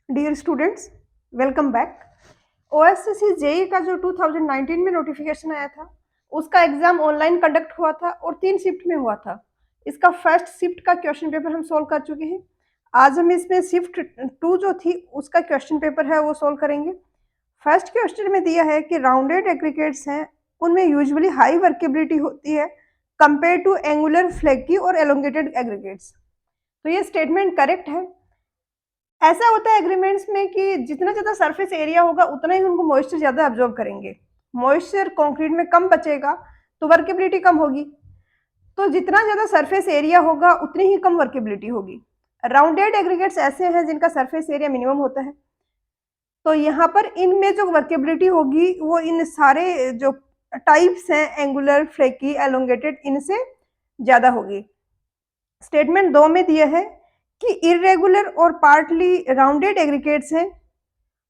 Dear students, welcome back. OSSC JE का जो 2019 में नोटिफिकेशन आया था, उसका एग्जाम ऑनलाइन कंडक्ट हुआ था और 3 शिफ्ट में हुआ था। इसका फर्स्ट शिफ्ट का क्वेश्चन पेपर हम सोल्व कर चुके हैं। आज हम इसमें शिफ्ट 2 जो थी उसका क्वेश्चन पेपर है वो सोल्व करेंगे। फर्स्ट क्वेश्चन में दिया है कि राउंडेड एग्रीगेट्स हैं, उनमें यूजुअली हाई वर्केबिलिटी होती है कंपेयर टू एंगुलर, फ्लैकी और एलोंगेटेड एग्रीगेट्स। तो ये स्टेटमेंट करेक्ट है। ऐसा होता है एग्रीमेंट्स में कि जितना ज़्यादा सरफेस एरिया होगा उतना ही उनको मॉइस्चर ज़्यादा एब्जॉर्ब करेंगे। मॉइस्चर कंक्रीट में कम बचेगा तो वर्केबिलिटी कम होगी। तो जितना ज़्यादा सरफेस एरिया होगा उतनी ही कम वर्केबिलिटी होगी। राउंडेड एग्रीगेट्स ऐसे हैं जिनका सरफेस एरिया मिनिमम होता है, तो यहाँ पर इनमें जो वर्केबिलिटी होगी वो इन सारे जो टाइप्स हैं एंगुलर, फ्लेकी, एलोंगेटेड, इनसे ज़्यादा होगी। स्टेटमेंट 2 में दिया है कि इरेगुलर और पार्टली राउंडेड एग्रीगेट्स हैं,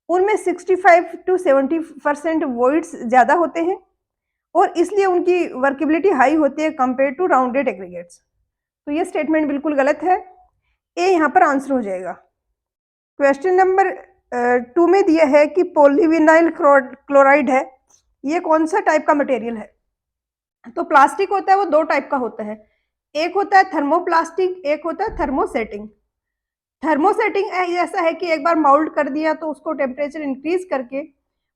उनमें 65 टू 70% वॉइड्स ज़्यादा होते हैं और इसलिए उनकी वर्केबिलिटी हाई होती है कंपेयर टू राउंडेड एग्रीगेट्स। तो ये स्टेटमेंट बिल्कुल गलत है। ए यहाँ पर आंसर हो जाएगा। क्वेश्चन नंबर 2 में दिया है कि पॉलीविनाइल क्लोराइड है, ये कौन सा टाइप का मटेरियल है? तो प्लास्टिक होता है वो 2 टाइप का होता है, एक होता है थर्मोप्लास्टिक, एक होता है थर्मोसेटिंग। थर्मोसेटिंग ऐसा है कि एक बार माउल्ड कर दिया तो उसको टेम्परेचर इंक्रीज करके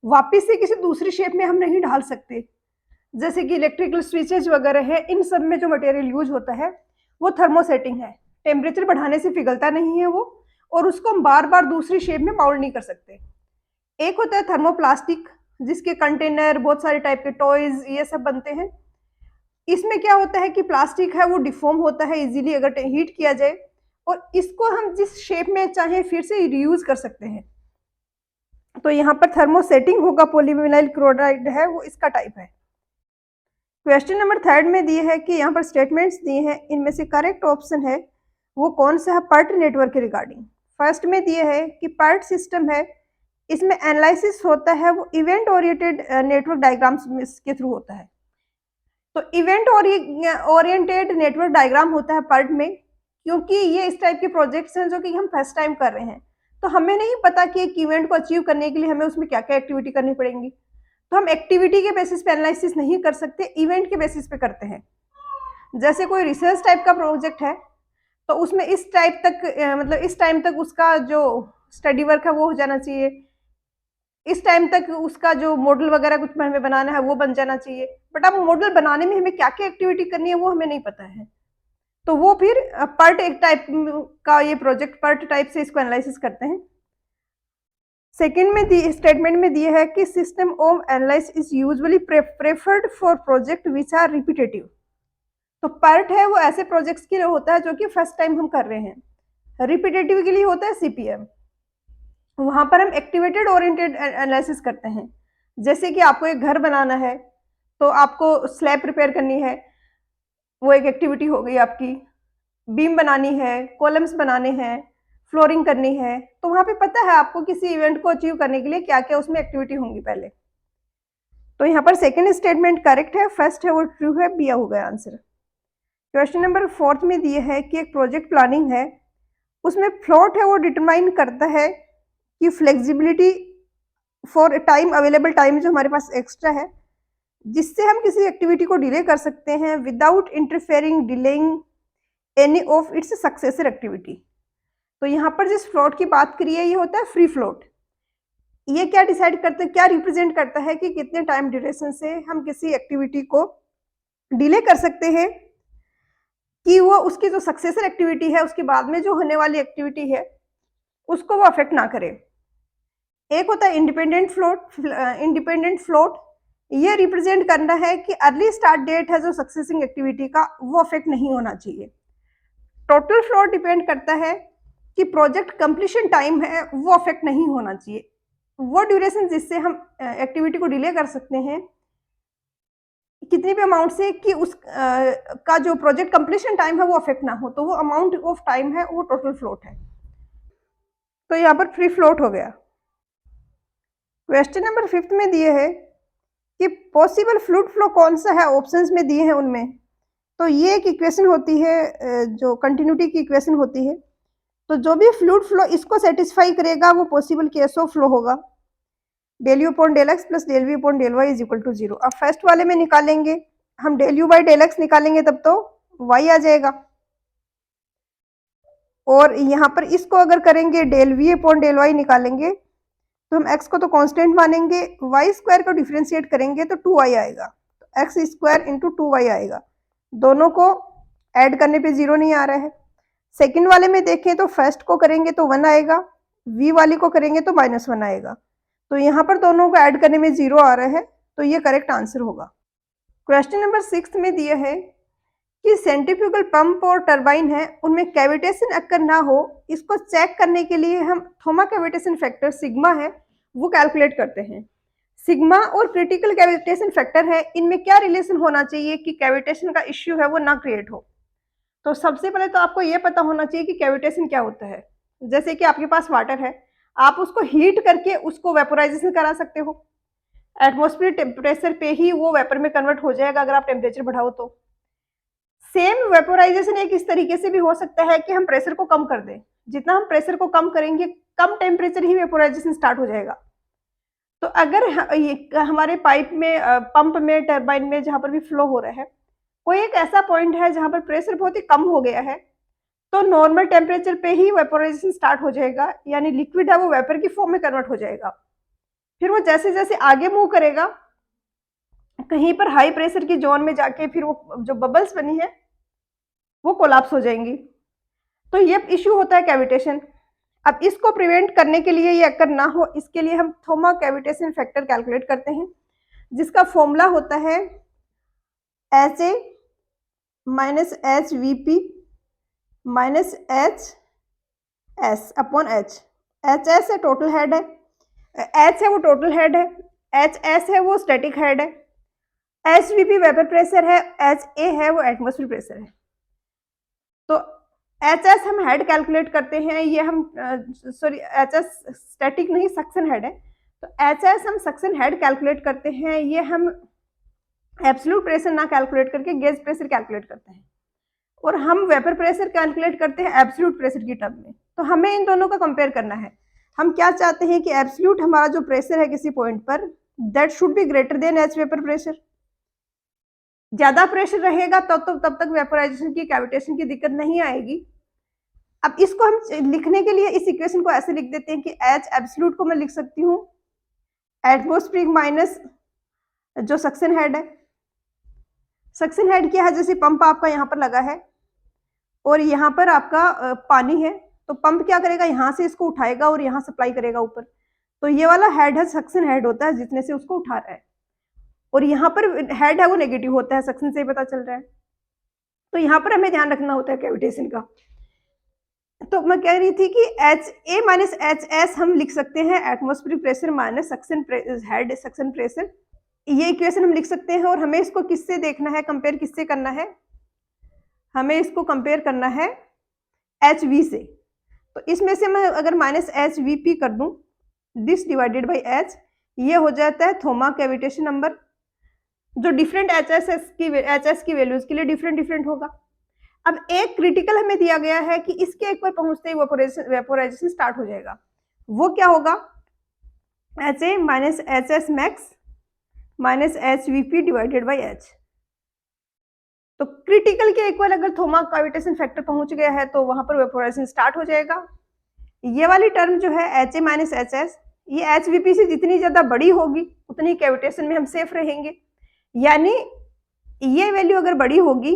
वापस से किसी दूसरी शेप में हम नहीं ढाल सकते। जैसे कि इलेक्ट्रिकल स्विचेज वगैरह है, इन सब में जो मटेरियल यूज होता है वो थर्मोसेटिंग है। टेम्परेचर बढ़ाने से पिघलता नहीं है वो, और उसको हम बार बार दूसरी शेप में माउल्ड नहीं कर सकते। एक होता है थर्मोप्लास्टिक, जिसके कंटेनर, बहुत सारे टाइप के टॉयज, ये सब बनते हैं। इसमें क्या होता है कि प्लास्टिक है वो डिफॉर्म होता है इजीली अगर हीट किया जाए, और इसको हम जिस शेप में चाहे फिर से रीयूज कर सकते हैं। तो यहाँ पर थर्मोसेटिंग होगा, पॉलीविनाइल क्लोराइड है वो इसका टाइप है। क्वेश्चन नंबर 3 में दिए है कि यहाँ पर स्टेटमेंट्स दिए हैं, इनमें से करेक्ट ऑप्शन है वो कौन सा है पर्ट नेटवर्क के रिगार्डिंग। फर्स्ट में दिए है कि पर्ट सिस्टम है, इसमें एनालिसिस होता है वो इवेंट ओरिएंटेड नेटवर्क डायग्राम्स के थ्रू होता है। तो इवेंट ओरिएंटेड नेटवर्क डायग्राम होता है पर्ट में, क्योंकि ये इस टाइप के प्रोजेक्ट्स हैं जो कि हम फर्स्ट टाइम कर रहे हैं, तो हमें नहीं पता कि एक इवेंट को अचीव करने के लिए हमें उसमें क्या क्या एक्टिविटी करनी पड़ेंगी। तो हम एक्टिविटी के बेसिस पे एनालिसिस नहीं कर सकते, इवेंट के बेसिस पे करते हैं। जैसे कोई रिसर्च टाइप का प्रोजेक्ट है तो उसमें इस टाइप तक मतलब इस टाइम तक उसका जो स्टडी वर्क है वो हो जाना चाहिए, इस टाइम तक उसका जो मॉडल वगैरह कुछ हमें बनाना है वो बन जाना चाहिए। बट अब मॉडल बनाने में हमें क्या क्या एक्टिविटी करनी है वो हमें नहीं पता है, तो वो फिर पर्ट एक टाइप का ये प्रोजेक्ट पर्ट टाइप से इसको एनालिसिस करते हैं। सेकंड में दी स्टेटमेंट में दिए है कि system of analysis is usually preferred for project which are repetitive. तो पर्ट है वो ऐसे प्रोजेक्ट्स के लिए होता है जो कि फर्स्ट टाइम हम कर रहे हैं। रिपीटेटिव के लिए होता है सीपीएम, वहां पर हम एक्टिवेटेड ओरिएंटेड एनालिसिस करते हैं। जैसे कि आपको एक घर बनाना है तो आपको स्लैब प्रिपेयर करनी है, वो एक एक्टिविटी हो गई आपकी। बीम बनानी है, कॉलम्स बनाने हैं, फ्लोरिंग करनी है, तो वहां पे पता है आपको किसी इवेंट को अचीव करने के लिए क्या क्या उसमें एक्टिविटी होंगी पहले। तो यहाँ पर सेकेंड स्टेटमेंट करेक्ट है, फर्स्ट है वो ट्रू है, बी हो गया आंसर। क्वेश्चन नंबर 4 में दिए है कि एक प्रोजेक्ट प्लानिंग है, उसमें फ्लोट है वो डिटरमाइन करता है कि flexibility for time, available time जो हमारे पास एक्स्ट्रा है, जिससे हम किसी एक्टिविटी को डिले कर सकते हैं without interfering delaying any of its successor activity. तो यहाँ पर जिस फ्लोट की बात करी है ये होता है फ्री फ्लोट। ये क्या डिसाइड करता है, क्या रिप्रेजेंट करता है कि कितने टाइम ड्यूरेशन से हम किसी एक्टिविटी को डिले कर सकते हैं कि वो उसकी जो सक्सेसर एक्टिविटी है उसके बाद में जो होने वाली एक्टिविटी है उसको वो अफेक्ट ना करे। एक होता है इंडिपेंडेंट फ्लोट। इंडिपेंडेंट फ्लोट ये रिप्रेजेंट करना है कि अर्ली स्टार्ट डेट है जो सक्सेसिंग एक्टिविटी का वो अफेक्ट नहीं होना चाहिए। टोटल फ्लोट डिपेंड करता है कि प्रोजेक्ट कंप्लीशन टाइम है वो अफेक्ट नहीं होना चाहिए। वो ड्यूरेशन जिससे हम एक्टिविटी को डिले कर सकते हैं कितनी भी अमाउंट से कि उस का जो प्रोजेक्ट कंप्लीशन टाइम है वो अफेक्ट ना हो, तो वो अमाउंट ऑफ टाइम है वो टोटल फ्लोट है। तो यहाँ पर फ्री फ्लोट हो गया। क्वेश्चन नंबर 5 में दिए है कि पॉसिबल फ्लूइड फ्लो कौन सा है, ऑप्शंस में दिए हैं उनमें। तो ये एक इक्वेशन होती है जो कंटिन्यूटी की इक्वेशन होती है। तो जो भी फ्लूइड फ्लो इसको सेटिस्फाई करेगा वो पॉसिबल केस ऑफ फ्लो होगा। Del u upon del x plus del v upon del y is equal to 0। अब फर्स्ट वाले में निकालेंगे हम, del u by del x निकालेंगे तब तो वाई आ जाएगा, और यहाँ पर इसको अगर करेंगे del v upon del y निकालेंगे तो हम x को तो कांस्टेंट मानेंगे, वाई स्क्वायर को डिफ्रेंशिएट करेंगे तो 2y आएगा, तो एक्स स्क्वायर इंटू 2y आएगा। दोनों को ऐड करने पे 0 नहीं आ रहा है। सेकंड वाले में देखें तो फर्स्ट को करेंगे तो 1 आएगा, v वाली को करेंगे तो -1 आएगा, तो यहाँ पर दोनों को ऐड करने में 0 आ रहा है, तो ये करेक्ट आंसर होगा। क्वेश्चन नंबर 6 में दिया है कि सेंट्रीफ्यूगल पंप और टरबाइन है उनमें कैविटेशन अक्कर ना हो, इसको चेक करने के लिए हम थोमा कैविटेशन फैक्टर सिग्मा है वो कैलकुलेट करते हैं। सिग्मा और क्रिटिकल कैविटेशन फैक्टर है, इनमें क्या रिलेशन होना चाहिए कि कैविटेशन का इश्यू है वो ना क्रिएट हो। तो सबसे पहले तो आपको ये पता होना चाहिए कि कैविटेशन क्या होता है। जैसे कि आपके पास वाटर है, आप उसको हीट करके उसको वेपोराइजेशन करा सकते हो, एटमॉस्फेरिक टेम्परेचर पे ही वो वेपर में कन्वर्ट हो जाएगा अगर आप टेम्परेचर बढ़ाओ तो। सेम वेपोराइजेशन एक इस तरीके से भी हो सकता है कि हम प्रेशर को कम कर दें, जितना हम प्रेशर को कम करेंगे कम टेम्परेचर ही वेपोराइजेशन स्टार्ट हो जाएगा। तो अगर हमारे पाइप में, पंप में, टरबाइन में जहां पर भी फ्लो हो रहा है, कोई एक ऐसा पॉइंट है जहां पर प्रेशर बहुत ही कम हो गया है, तो नॉर्मल टेम्परेचर पे ही वेपोराइजेशन स्टार्ट हो जाएगा, यानी लिक्विड है वो वेपर की फॉर्म में कन्वर्ट हो जाएगा। फिर वो जैसे जैसे आगे मूव करेगा कहीं पर हाई प्रेशर की जोन में जाके फिर वो जो बबल्स बनी है वो कोलैप्स हो जाएंगी। तो ये इश्यू होता है कैविटेशन। अब इसको प्रिवेंट करने के लिए ये अक्कर ना हो, इसके लिए हम थोमा कैविटेशन फैक्टर कैलकुलेट करते हैं, जिसका फॉर्मूला होता है H A minus H V P minus H S upon H. H S है टोटल हेड है, एच है वो टोटल हेड है, एच एस है वो स्टैटिक हेड है, H V P vapour pressure है, एच ए है वो एटमॉस्फेरिक प्रेशर है। तो एच एस हम हेड कैलकुलेट करते हैं, ये हम सॉरी एच एस स्टैटिक नहीं सक्शन हेड है, तो एच एस हम सक्शन हेड कैलकुलेट करते हैं, ये हम एब्सोल्यूट प्रेशर ना कैलकुलेट करके गेज प्रेशर कैलकुलेट करते हैं, और हम वेपर प्रेशर कैलकुलेट करते हैं एब्सोल्यूट प्रेशर की टर्म में। तो हमें इन दोनों का कंपेयर करना है। हम क्या चाहते हैं कि एब्सोल्यूट हमारा जो प्रेशर है किसी पॉइंट पर, that should be greater than H vapour pressure. ज्यादा प्रेशर रहेगा तब तक वेपोराइजेशन की, कैविटेशन की दिक्कत नहीं आएगी। अब इसको हम लिखने के लिए इस इक्वेशन को ऐसे लिख देते हैं कि एच एब्सोल्यूट को मैं लिख सकती हूँ एटमॉस्फेरिक माइनस जो सक्शन हेड है। सक्शन हेड क्या है, जैसे पंप आपका यहाँ पर लगा है और यहाँ पर आपका पानी है, तो पंप क्या करेगा, यहाँ से इसको उठाएगा और यहाँ सप्लाई करेगा ऊपर, तो ये वाला हेड है सक्शन हेड होता है जितने से उसको उठा रहा है, और यहाँ पर हेड है वो नेगेटिव होता है, सक्शन से ही पता चल रहा है। तो यहाँ पर हमें ध्यान रखना होता है कैविटेशन का। तो मैं कह रही थी कि H A minus H S हम लिख सकते हैं atmospheric pressure minus suction head suction pressure, ये इक्वेशन हम लिख सकते हैं। और हमें इसको किससे देखना है, कंपेयर किससे करना है, हमें इसको कंपेयर करना है एच वी से। तो इसमें से मैं अगर माइनस एच वी पी कर दूं, दिस डिवाइडेड बाई एच, ये हो जाता है थोमा कैविटेशन नंबर, जो डिफरेंट एच एस की वैल्यूज के लिए डिफरेंट होगा। अब एक क्रिटिकल हमें दिया गया है कि इसके एक बार पहुंचते ही वेपोराइजेशन स्टार्ट हो जाएगा, वो क्या होगा, H A minus H S max minus H V P divided by H. तो क्रिटिकल के इक्वल अगर थोमा कैविटेशन फैक्टर पहुंच गया है तो वहां पर वेपोराइजेशन स्टार्ट हो जाएगा। ये वाली टर्म जो है H A minus H S, ये एच वी पी से जितनी ज्यादा बड़ी होगी उतनी कैविटेशन में हम सेफ रहेंगे, यानी ये वैल्यू अगर बड़ी होगी,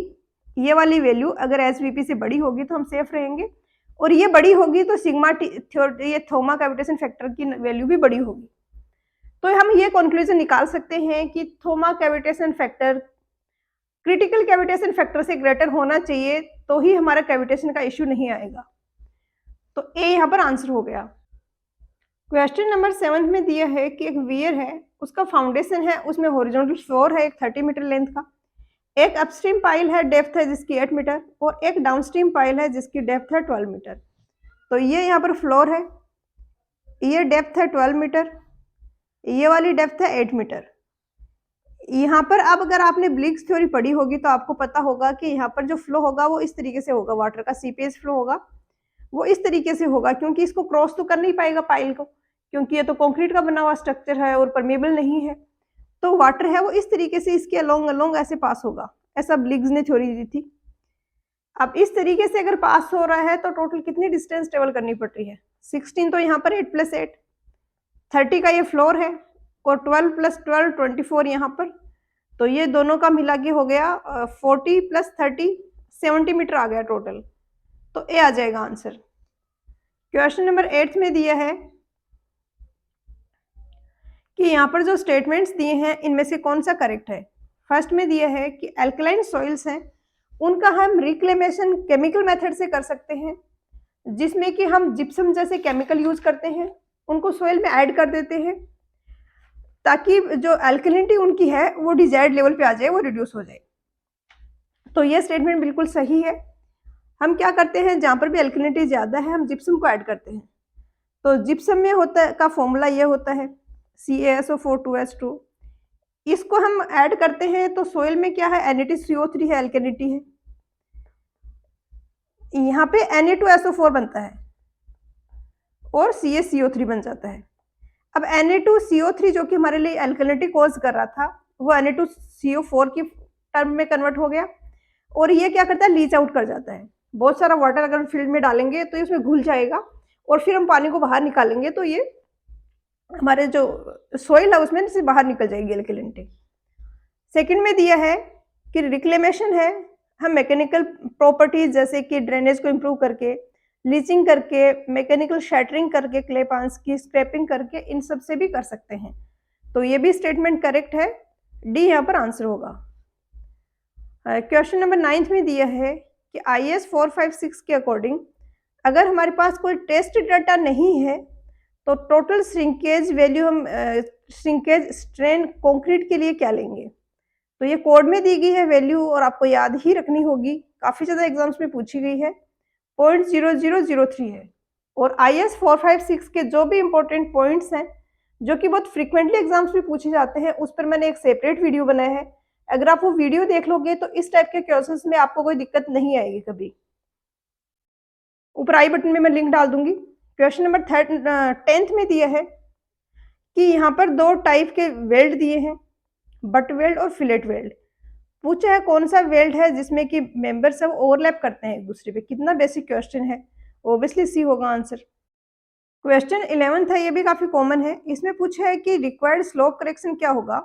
ये वाली वैल्यू अगर एच वी पी से बड़ी होगी तो हम सेफ रहेंगे, और ये बड़ी होगी तो सिग्मा ये थोमा कैविटेशन फैक्टर की वैल्यू भी बड़ी होगी। तो हम ये कंक्लूजन निकाल सकते हैं कि Thoma cavitation factor critical cavitation factor से ग्रेटर होना चाहिए, तो ही हमारा कैविटेशन का इश्यू नहीं आएगा। तो ए यहाँ पर आंसर हो गया। क्वेश्चन नंबर 7 में दिया है कि एक वियर है, उसका फाउंडेशन है, उसमें हॉरिजॉन्टल फ्लोर है एक 30 मीटर लेंथ का, एक अपस्ट्रीम पाइल है डेप्थ है जिसकी 8 मीटर, और एक डाउनस्ट्रीम पाइल है जिसकी डेप्थ है 12 मीटर। तो ये यहाँ पर फ्लोर है, ये डेप्थ है 12 मीटर, ये वाली डेप्थ है 8 मीटर। यहाँ पर अब अगर आपने ब्लिग्स थ्योरी पढ़ी होगी तो आपको पता होगा कि यहाँ पर जो फ्लो होगा वो इस तरीके से होगा, वाटर का सीपेज फ्लो होगा, वो इस तरीके से होगा, क्योंकि इसको क्रॉस तो कर नहीं पाएगा पाइल को, क्योंकि ये तो कंक्रीट का बना हुआ स्ट्रक्चर है और परमेबल नहीं है। तो वाटर है वो इस तरीके से इसके अलोंग अलोंग ऐसे पास होगा, ऐसा ब्लिग्स ने थ्योरी दी थी। अब इस तरीके से अगर पास हो रहा है तो टोटल कितनी डिस्टेंस ट्रेवल करनी पड़ रही है? 16, तो यहाँ पर 8 + 8, 30 का ये फ्लोर है, और 12 + 12 24 यहाँ पर, तो ये दोनों का मिला के हो गया 40 + 30 70 मीटर आ गया टोटल। तो ए आ जाएगा आंसर। क्वेश्चन नंबर 8 में दिया है कि यहाँ पर जो स्टेटमेंट्स दिए हैं इनमें से कौन सा करेक्ट है। फर्स्ट में दिया है कि एल्कलाइन सॉइल्स हैं उनका हम रिक्लेमेशन केमिकल मेथड से कर सकते हैं, जिसमें कि हम जिप्सम जैसे केमिकल यूज करते हैं, उनको सॉइल में ऐड कर देते हैं ताकि जो एल्कलिनिटी उनकी है वो डिजायर्ड लेवल पे आ जाए, वो रिड्यूस हो जाए। तो ये स्टेटमेंट बिल्कुल सही है। हम क्या करते हैं, जहाँ पर भी एल्कलिनिटी ज़्यादा है हम जिप्सम को ऐड करते हैं। तो जिप्सम में होता का फॉर्मूला ये होता है CaSO4 2S2। इसको हम ऐड करते हैं तो सोइल में क्या है, Na2CO3 है, एल्कलिनिटी है। यहाँ पे Na2SO4 बनता है और CaCO3 बन जाता है। अब Na2CO3 जो कि हमारे लिए एल्कलिनिटी कॉज कर रहा था वो Na2CO4 की टर्म में कन्वर्ट हो गया, और ये क्या करता है, लीच आउट कर जाता है। बहुत सारा वाटर अगर फील्ड में डालेंगे तो इसमें घुल जाएगा, और फिर हम पानी को बाहर निकालेंगे तो ये हमारे जो सोइल है उसमें से बाहर निकल जाएगी एल्कलिनिटी। सेकंड में दिया है कि रिक्लेमेशन है, हम मैकेनिकल प्रॉपर्टीज जैसे कि ड्रेनेज को इम्प्रूव करके, लीचिंग करके, मैकेनिकल शैटरिंग करके, क्ले पान्स की स्क्रैपिंग करके, इन सब से भी कर सकते हैं। तो ये भी स्टेटमेंट करेक्ट है, डी यहाँ पर आंसर होगा। क्वेश्चन नंबर 9 में दिया है कि IS 456 के अकॉर्डिंग अगर हमारे पास कोई टेस्ट डाटा नहीं है तो टोटल श्रिंकेज वैल्यू हम श्रिंकेज स्ट्रेन कंक्रीट के लिए क्या लेंगे। तो ये कोड में दी गई है वैल्यू और आपको याद ही रखनी होगी, काफ़ी ज़्यादा एग्जाम्स में पूछी गई है, 0.0003 है। और IS 456 के जो भी इंपॉर्टेंट पॉइंट्स हैं जो कि बहुत फ्रिक्वेंटली एग्जाम्स में पूछे जाते हैं उस पर मैंने एक सेपरेट वीडियो बनाया है। अगर आप वो वीडियो देख लोगे तो इस टाइप के क्वेश्चंस में आपको कोई दिक्कत नहीं आएगी कभी। ऊपर आई बटन में मैं लिंक डाल दूंगी। क्वेश्चन नंबर 10th में दिया है कि यहाँ पर दो टाइप के वेल्ड दिए हैं, बट वेल्ड और फिलेट वेल्ड। पूछा है कौन सा वेल्ड है जिसमें कि मेंबर सब ओवरलैप करते हैं एक दूसरे पे। कितना बेसिक क्वेश्चन है, ऑब्वियसली सी होगा आंसर। क्वेश्चन 11th है, ये भी काफी कॉमन है। इसमें पूछा है कि रिक्वायर्ड स्लोप करेक्शन क्या होगा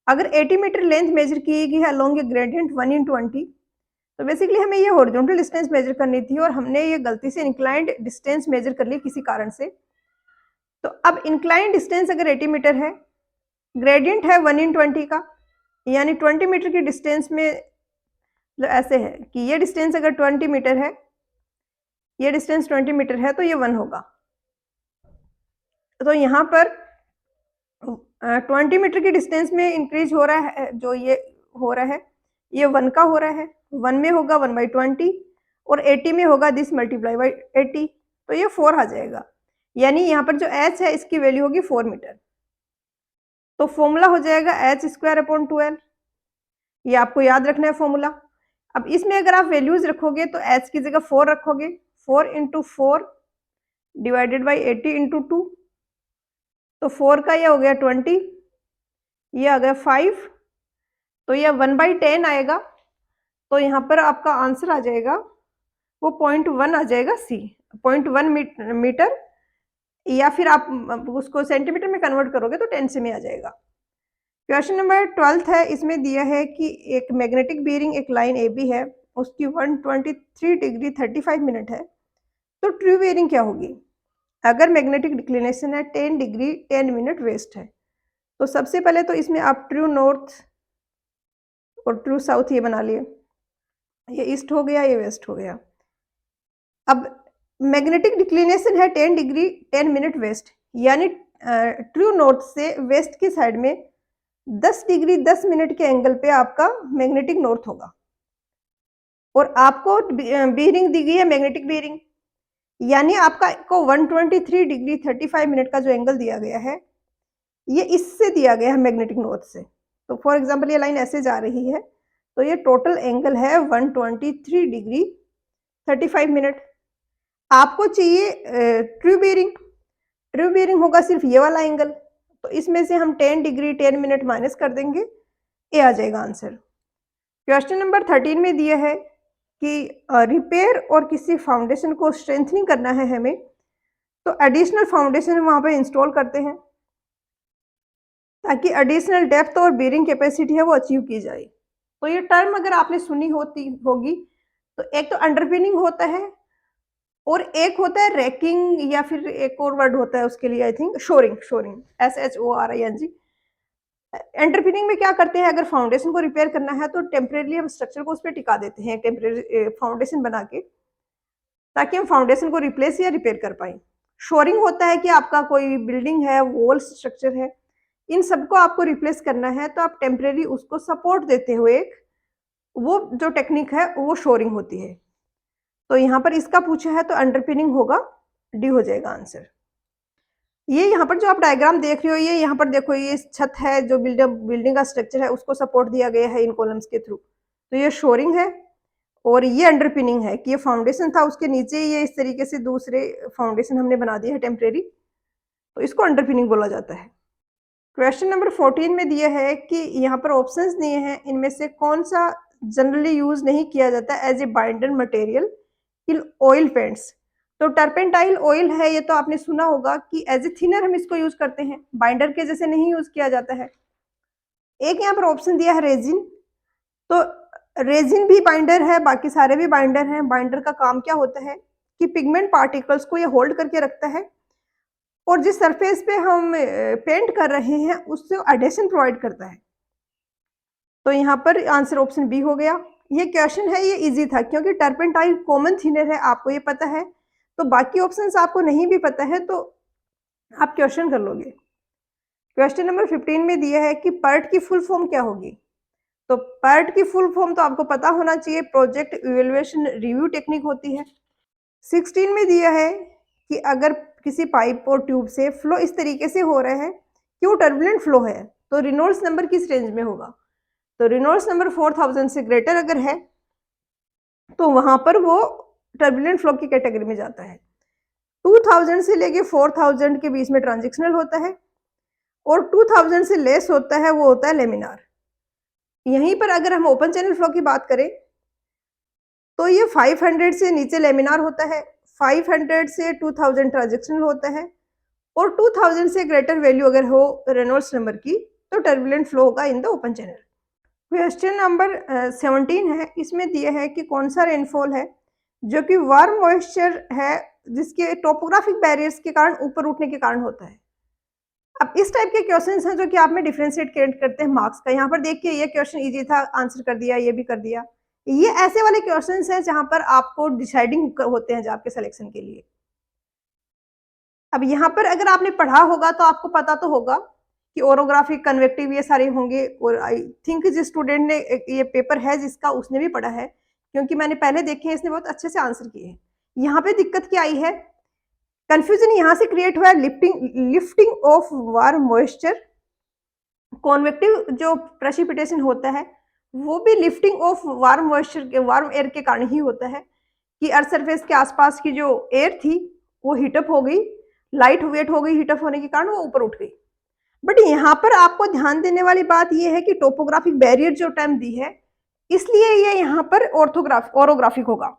अगर 80 मीटर लेंथ मेजर की गई है अलोंग ए ग्रेडियंट 1/20। तो बेसिकली हमें ये हॉरिजॉन्टल डिस्टेंस मेजर करनी थी और हमने ये गलती से इंक्लाइंड डिस्टेंस मेजर कर ली किसी कारण से। तो अब इंक्लाइंड डिस्टेंस अगर 80 मीटर है, ग्रेडियंट है 1/20 का, यानी 20 मीटर की डिस्टेंस में ऐसे है कि ये डिस्टेंस अगर 20 मीटर है, ये डिस्टेंस 20 मीटर है तो ये 1 होगा। तो यहाँ पर 20 मीटर की डिस्टेंस में इंक्रीज हो रहा है, जो ये हो रहा है ये 1 का हो रहा है, 1 में होगा 1/20 और 80 में होगा दिस मल्टीप्लाई बाई 80, तो ये 4 आ जाएगा। यानी यहाँ पर जो h है इसकी वैल्यू होगी 4 मीटर। तो फॉर्मूला हो जाएगा h²/12। ये आपको याद रखना है फॉर्मूला। अब इसमें अगर आप वैल्यूज रखोगे तो h की जगह 4 रखोगे, 4 × 4 डिवाइडेड बाई 80 × 2, तो 4 का ये हो गया 20, ये आ गया 5, तो ये 1/10 आएगा। तो यहाँ पर आपका आंसर आ जाएगा वो 0.1 आ जाएगा, सी 0.1 मीटर, या फिर आप उसको सेंटीमीटर में कन्वर्ट करोगे तो 10 से में आ जाएगा। क्वेश्चन नंबर 12 है, इसमें दिया है कि एक मैग्नेटिक बीयरिंग एक लाइन ए बी है, उसकी 123 डिग्री 35 मिनट है, तो ट्रू बीयरिंग क्या होगी अगर मैग्नेटिक डिक्लिनेशन है 10 डिग्री 10 मिनट वेस्ट है। तो सबसे पहले तो इसमें आप ट्रू नॉर्थ और ट्रू साउथ ये बना लिए, ये ईस्ट हो गया, ये वेस्ट हो गया। अब मैग्नेटिक डिक्लिनेशन है 10 डिग्री 10 मिनट वेस्ट, यानी ट्रू नॉर्थ से वेस्ट की साइड में 10 डिग्री 10 मिनट के एंगल पे आपका मैग्नेटिक नॉर्थ होगा, और आपको बीयरिंग दी गई है मैग्नेटिक बीयरिंग, यानी आपका को 123 डिग्री 35 मिनट का जो एंगल दिया गया है ये इससे दिया गया है मैग्नेटिक नॉर्थ से। तो फॉर एग्जांपल ये लाइन ऐसे जा रही है, तो ये टोटल एंगल है 123 डिग्री 35 मिनट। आपको चाहिए ट्रू बेयरिंग। ट्रू बेयरिंग होगा सिर्फ ये वाला एंगल, तो इसमें से हम 10 डिग्री 10 मिनट माइनस कर देंगे, ये आ जाएगा आंसर। क्वेश्चन नंबर 13 में दिया है कि रिपेयर और किसी फाउंडेशन को स्ट्रेंथनिंग करना है हमें, तो एडिशनल फाउंडेशन वहाँ पे इंस्टॉल करते हैं ताकि एडिशनल डेप्थ और बेयरिंग कैपेसिटी है वो अचीव की जाए। तो ये टर्म अगर आपने सुनी होगी, तो एक तो अंडरपिनिंग होता है और एक होता है रैकिंग, या फिर एक और वर्ड होता है उसके लिए, I think shoring. Shoring, SHORING। Underpinning में क्या करते हैं, अगर फाउंडेशन को रिपेयर करना है तो टेम्परेरी हम स्ट्रक्चर को उस पर टिका देते हैं, टेम्परेरी फाउंडेशन बना के, ताकि हम फाउंडेशन को रिप्लेस या रिपेयर कर पाए। शोरिंग होता है कि आपका कोई बिल्डिंग है, वॉल स्ट्रक्चर है, इन सबको आपको रिप्लेस करना है, तो आप टेम्परेरी उसको सपोर्ट देते हुए वो जो टेक्निक है वो शोरिंग होती है। तो यहाँ पर इसका पूछा है तो अंडरपिनिंग होगा, डी हो जाएगा आंसर। ये यहाँ पर जो आप डायग्राम देख रहे हो, ये यहाँ पर देखो, ये छत है जो बिल्डिंग का स्ट्रक्चर है, उसको सपोर्ट दिया गया है इन कॉलम्स के थ्रू, तो ये शोरिंग है। और ये अंडरपिनिंग है कि ये फाउंडेशन था, उसके नीचे ये इस तरीके से दूसरे फाउंडेशन हमने बना दिया है टेम्परेरी, तो इसको अंडरपिनिंग बोला जाता है। क्वेश्चन नंबर 14 में दिया है कि यहाँ पर ऑप्शंस दिए हैं, इनमें से कौन सा जनरली यूज नहीं किया जाता as a binder material in oil paints. तो टर्पेंटाइल ऑयल है, ये तो आपने सुना होगा कि एज ए थिनर हम इसको यूज करते हैं, बाइंडर के जैसे नहीं यूज किया जाता है। एक यहाँ पर ऑप्शन दिया है रेजिन, तो रेजिन भी बाइंडर है, बाकी सारे भी बाइंडर हैं। बाइंडर का काम क्या होता है कि पिगमेंट पार्टिकल्स को ये होल्ड करके रखता है और जिस सरफेस पे हम पेंट कर रहे हैं उससे एडेशन प्रोवाइड करता है। तो यहाँ पर आंसर ऑप्शन बी हो गया। ये क्वेश्चन है, ये इजी था क्योंकि टर्पेंटाइल कॉमन थिनर है, आपको ये पता है, तो बाकी ऑप्शंस आपको नहीं भी पता है तो आप क्वेश्चन कर लोगे। क्वेश्चन नंबर 15 में दिया है कि पर्ट की फुल फॉर्म क्या होगी। तो पर्ट की फुल फॉर्म तो आपको पता होना चाहिए, प्रोजेक्ट इवैल्यूएशन रिव्यू टेक्निक होती है। 16 में दिया है कि अगर किसी पाइप और ट्यूब से फ्लो इस तरीके से हो रहा है कि वो टर्बुलेंट फ्लो है, तो रेनॉल्ड्स नंबर किस रेंज में होगा। तो रेनॉल्ड्स नंबर 4000 से ग्रेटर अगर है तो वहां पर वो टर्बुलेंट फ्लो की कैटेगरी में जाता है। 2000 से लेके 4000 के बीच में ट्रांजिशनल होता है, और 2000 से लेस होता है वो होता है लेमिनार। यहीं पर अगर हम ओपन चैनल फ्लो की बात करें तो ये 500 से नीचे लेमिनार होता है, 500 से 2000 ट्रांजिशनल होता है, और 2000 से ग्रेटर वैल्यू अगर हो रेनॉल्ड्स नंबर की तो टर्बुलेंट फ्लो होगा in the open channel. Question number 17 है, इसमें दिया है कि कौन सा रेनफॉल है जो कि वार्म मॉइस्चर है जिसके टोपोग्राफिक बैरियर्स के कारण ऊपर उठने के कारण होता है। अब इस टाइप के क्वेश्चंस हैं जो कि आप में डिफरेंशिएट करते हैं मार्क्स का। यहाँ पर देखिए ये क्वेश्चन इजी था, आंसर कर दिया, ये भी कर दिया। ये ऐसे वाले क्वेश्चंस हैं जहां पर आपको डिसाइडिंग होते हैं आपके सिलेक्शन के लिए। अब यहाँ पर अगर आपने पढ़ा होगा तो आपको पता तो होगा कि ओरोग्राफिक, कन्वेक्टिव, ये सारे होंगे, और आई थिंक जिस स्टूडेंट ने ये पेपर है जिसका, उसने भी पढ़ा है, क्योंकि मैंने पहले देखे हैं, इसने बहुत अच्छे से आंसर किए हैं। यहाँ पे दिक्कत क्या आई है, कंफ्यूजन यहाँ से क्रिएट हुआ है, lifting of warm moisture. Convective जो प्रेसिपिटेशन होता है वो भी लिफ्टिंग ऑफ वार्म मॉइस्चर के, वार्म एयर के कारण ही होता है कि अर्थ सरफेस के आसपास की जो एयर थी वो हीटअप हो गई, लाइट वेट हो गई, हीटअप होने के कारण वो ऊपर उठ गई। बट यहाँ पर आपको ध्यान देने वाली बात यह है कि टोपोग्राफिक बैरियर जो टर्म दी है, इसलिए ये यहाँ पर ओरोग्राफिक होगा।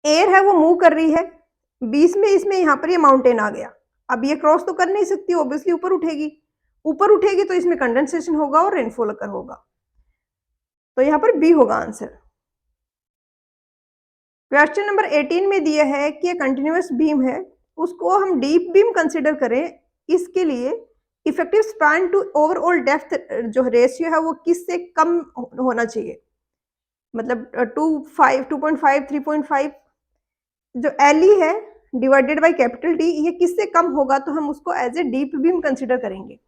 एयर है वो मूव कर रही है, बीच में इसमें यहाँ पर ये माउंटेन आ गया, अब ये क्रॉस तो कर नहीं सकती, ऑब्वियसली ऊपर उठेगी, ऊपर उठेगी तो इसमें कंडेंसेशन होगा और रेनफॉल अकर होगा। तो यहाँ पर बी होगा आंसर। क्वेश्चन नंबर 18 में दिया है कि कंटिन्यूअस बीम है, उसको हम डीप बीम कंसिडर करें, इसके लिए effective span to overall depth जो रेशियो है वो किससे कम होना चाहिए, मतलब 2.5 3.5 जो एल है डिवाइडेड बाय कैपिटल डी, ये किससे कम होगा तो हम उसको as a deep beam consider करेंगे।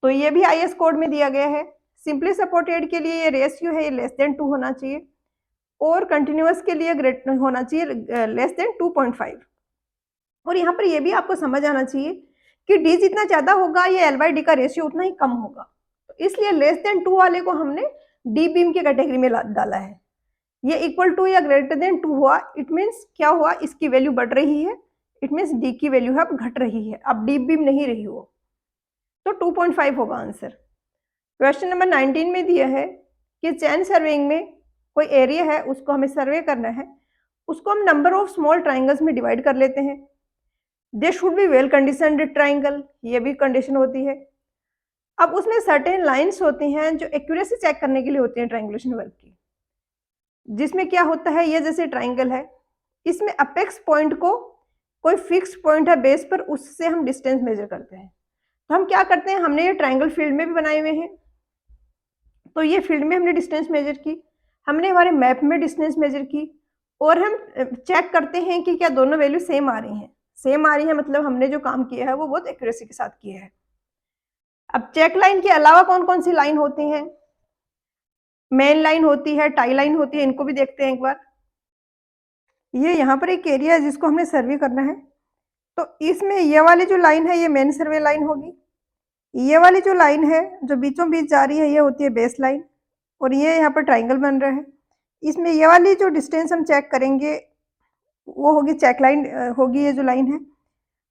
तो ये भी IS कोड में दिया गया है। सिंपली सपोर्टेड के लिए ये रेशियो है, ये लेस देन 2 होना चाहिए, और कंटिन्यूअस के लिए ग्रेटर होना चाहिए लेस देन 2.5। और यहाँ पर ये भी आपको समझ आना चाहिए कि डी जितना ज्यादा होगा ये L/D का रेशियो उतना ही कम होगा, तो इसलिए लेस देन 2 वाले को हमने डी बीम की कैटेगरी में डाला है। ये इक्वल टू या ग्रेटर देन 2 हुआ, इट मीन्स क्या हुआ, इसकी वैल्यू बढ़ रही है, इट मीन्स डी की वैल्यू है अब घट रही है, अब डीप बीम नहीं रही वो, तो 2.5 होगा आंसर। क्वेश्चन नंबर 19 में दिया है कि चैन सर्वेइंग में कोई एरिया है, उसको हमें सर्वे करना है, उसको हम नंबर ऑफ स्मॉल ट्राइंगल्स में डिवाइड कर लेते हैं। They should be well conditioned triangle, ये भी कंडीशन होती है। अब उसमें सर्टेन लाइंस होती हैं जो एक्यूरेसी चेक करने के लिए होती हैं ट्राइंगुलेशन वर्क की, जिसमें क्या होता है, ये जैसे ट्राइंगल है, इसमें अपेक्स पॉइंट को कोई फिक्स पॉइंट है बेस पर, उससे हम डिस्टेंस मेजर करते हैं। तो हम क्या करते हैं, हमने ये ट्राइंगल फील्ड में भी बनाए हुए हैं, तो ये फील्ड में हमने डिस्टेंस मेजर की, हमने हमारे मैप में डिस्टेंस मेजर की, और हम चेक करते हैं कि क्या दोनों वैल्यू सेम आ रही हैं। सेम आ रही है मतलब हमने जो काम किया है वो बहुत एक्यूरेसी के साथ किया है। अब चेक लाइन के अलावा कौन कौन सी लाइन होती हैं, मेन लाइन होती है, टाई लाइन होती है, इनको भी देखते हैं एक बार। ये यहाँ पर एक एरिया है जिसको हमने सर्वे करना है, तो इसमें ये वाली जो लाइन है ये मेन सर्वे लाइन होगी, ये वाली जो लाइन है जो बीचों बीच जा रही है ये होती है बेस लाइन, और ये यहाँ पर ट्राइंगल बन रहा है, इसमें ये वाली जो डिस्टेंस हम चेक करेंगे वो होगी चेक लाइन होगी, ये जो लाइन है।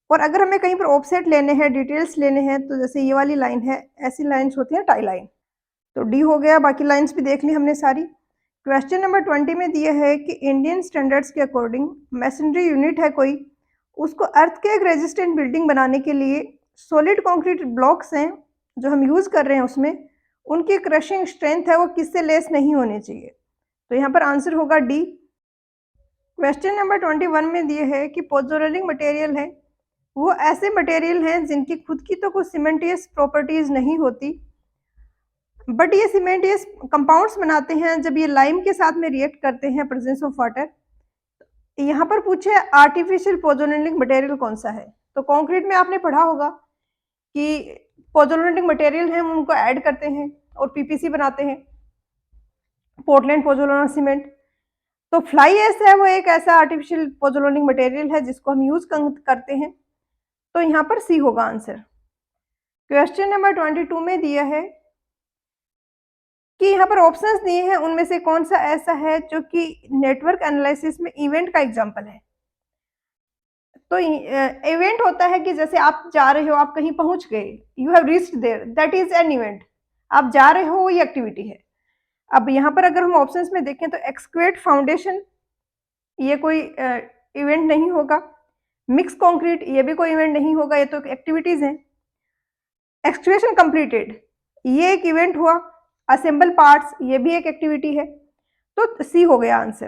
और अगर हमें कहीं पर ऑफसेट लेने हैं, डिटेल्स लेने हैं, तो जैसे ये वाली लाइन है, ऐसी लाइन्स होती हैं टाई लाइन। तो डी हो गया, बाकी लाइन्स भी देख ली हमने सारी। क्वेश्चन नंबर 20 में दिया है कि इंडियन स्टैंडर्ड्स के अकॉर्डिंग मैसनरी यूनिट है कोई, उसको अर्थक्वेक रेजिस्टेंट बिल्डिंग बनाने के लिए सॉलिड कंक्रीट ब्लॉक्स हैं जो हम यूज़ कर रहे हैं, उसमें उनकी क्रशिंग स्ट्रेंथ है वो किससे लेस नहीं होनी चाहिए, तो यहाँ पर आंसर होगा डी। क्वेश्चन नंबर 21 में दिए है कि पोज़ोलरिंग मटेरियल है वो ऐसे मटेरियल हैं जिनकी खुद की तो कुछ सीमेंटियस प्रॉपर्टीज नहीं होती, बट ये सीमेंटियस कंपाउंड्स बनाते हैं जब ये लाइम के साथ में रिएक्ट करते हैं प्रेजेंस ऑफ वाटर। यहाँ पर पूछे आर्टिफिशियल पोज़ोलरिंग मटेरियल कौन सा है, तो कंक्रीट में आपने पढ़ा होगा कि पोज़ोलरिंग मटेरियल है हम उनको ऐड करते हैं और पीपीसी बनाते हैं, पोर्टलैंड पोज़ोलाना सीमेंट। तो फ्लाई एश है वो एक ऐसा आर्टिफिशियल पोज़ोलरिंग मटेरियल है जिसको हम यूज करते हैं, तो यहाँ पर सी होगा आंसर। क्वेश्चन नंबर 22 में दिया है कि यहाँ पर ऑप्शंस दिए हैं, उनमें से कौन सा ऐसा है जो कि नेटवर्क एनालिसिस में इवेंट का एग्जांपल है। तो इवेंट होता है कि जैसे आप जा रहे हो, आप कहीं पहुंच गए, you have reached there, that is an event, आप जा रहे हो ये एक्टिविटी है। अब यहाँ पर अगर हम ऑप्शंस में देखें तो एक्सक्वेट फाउंडेशन ये कोई इवेंट नहीं होगा, मिक्स कंक्रीट ये भी कोई इवेंट नहीं होगा, ये तो एक्टिविटीज हैं। एक्सक्वेशन कंप्लीटेड ये एक इवेंट हुआ, असेंबल पार्ट्स ये भी एक एक्टिविटी है, तो सी हो गया आंसर।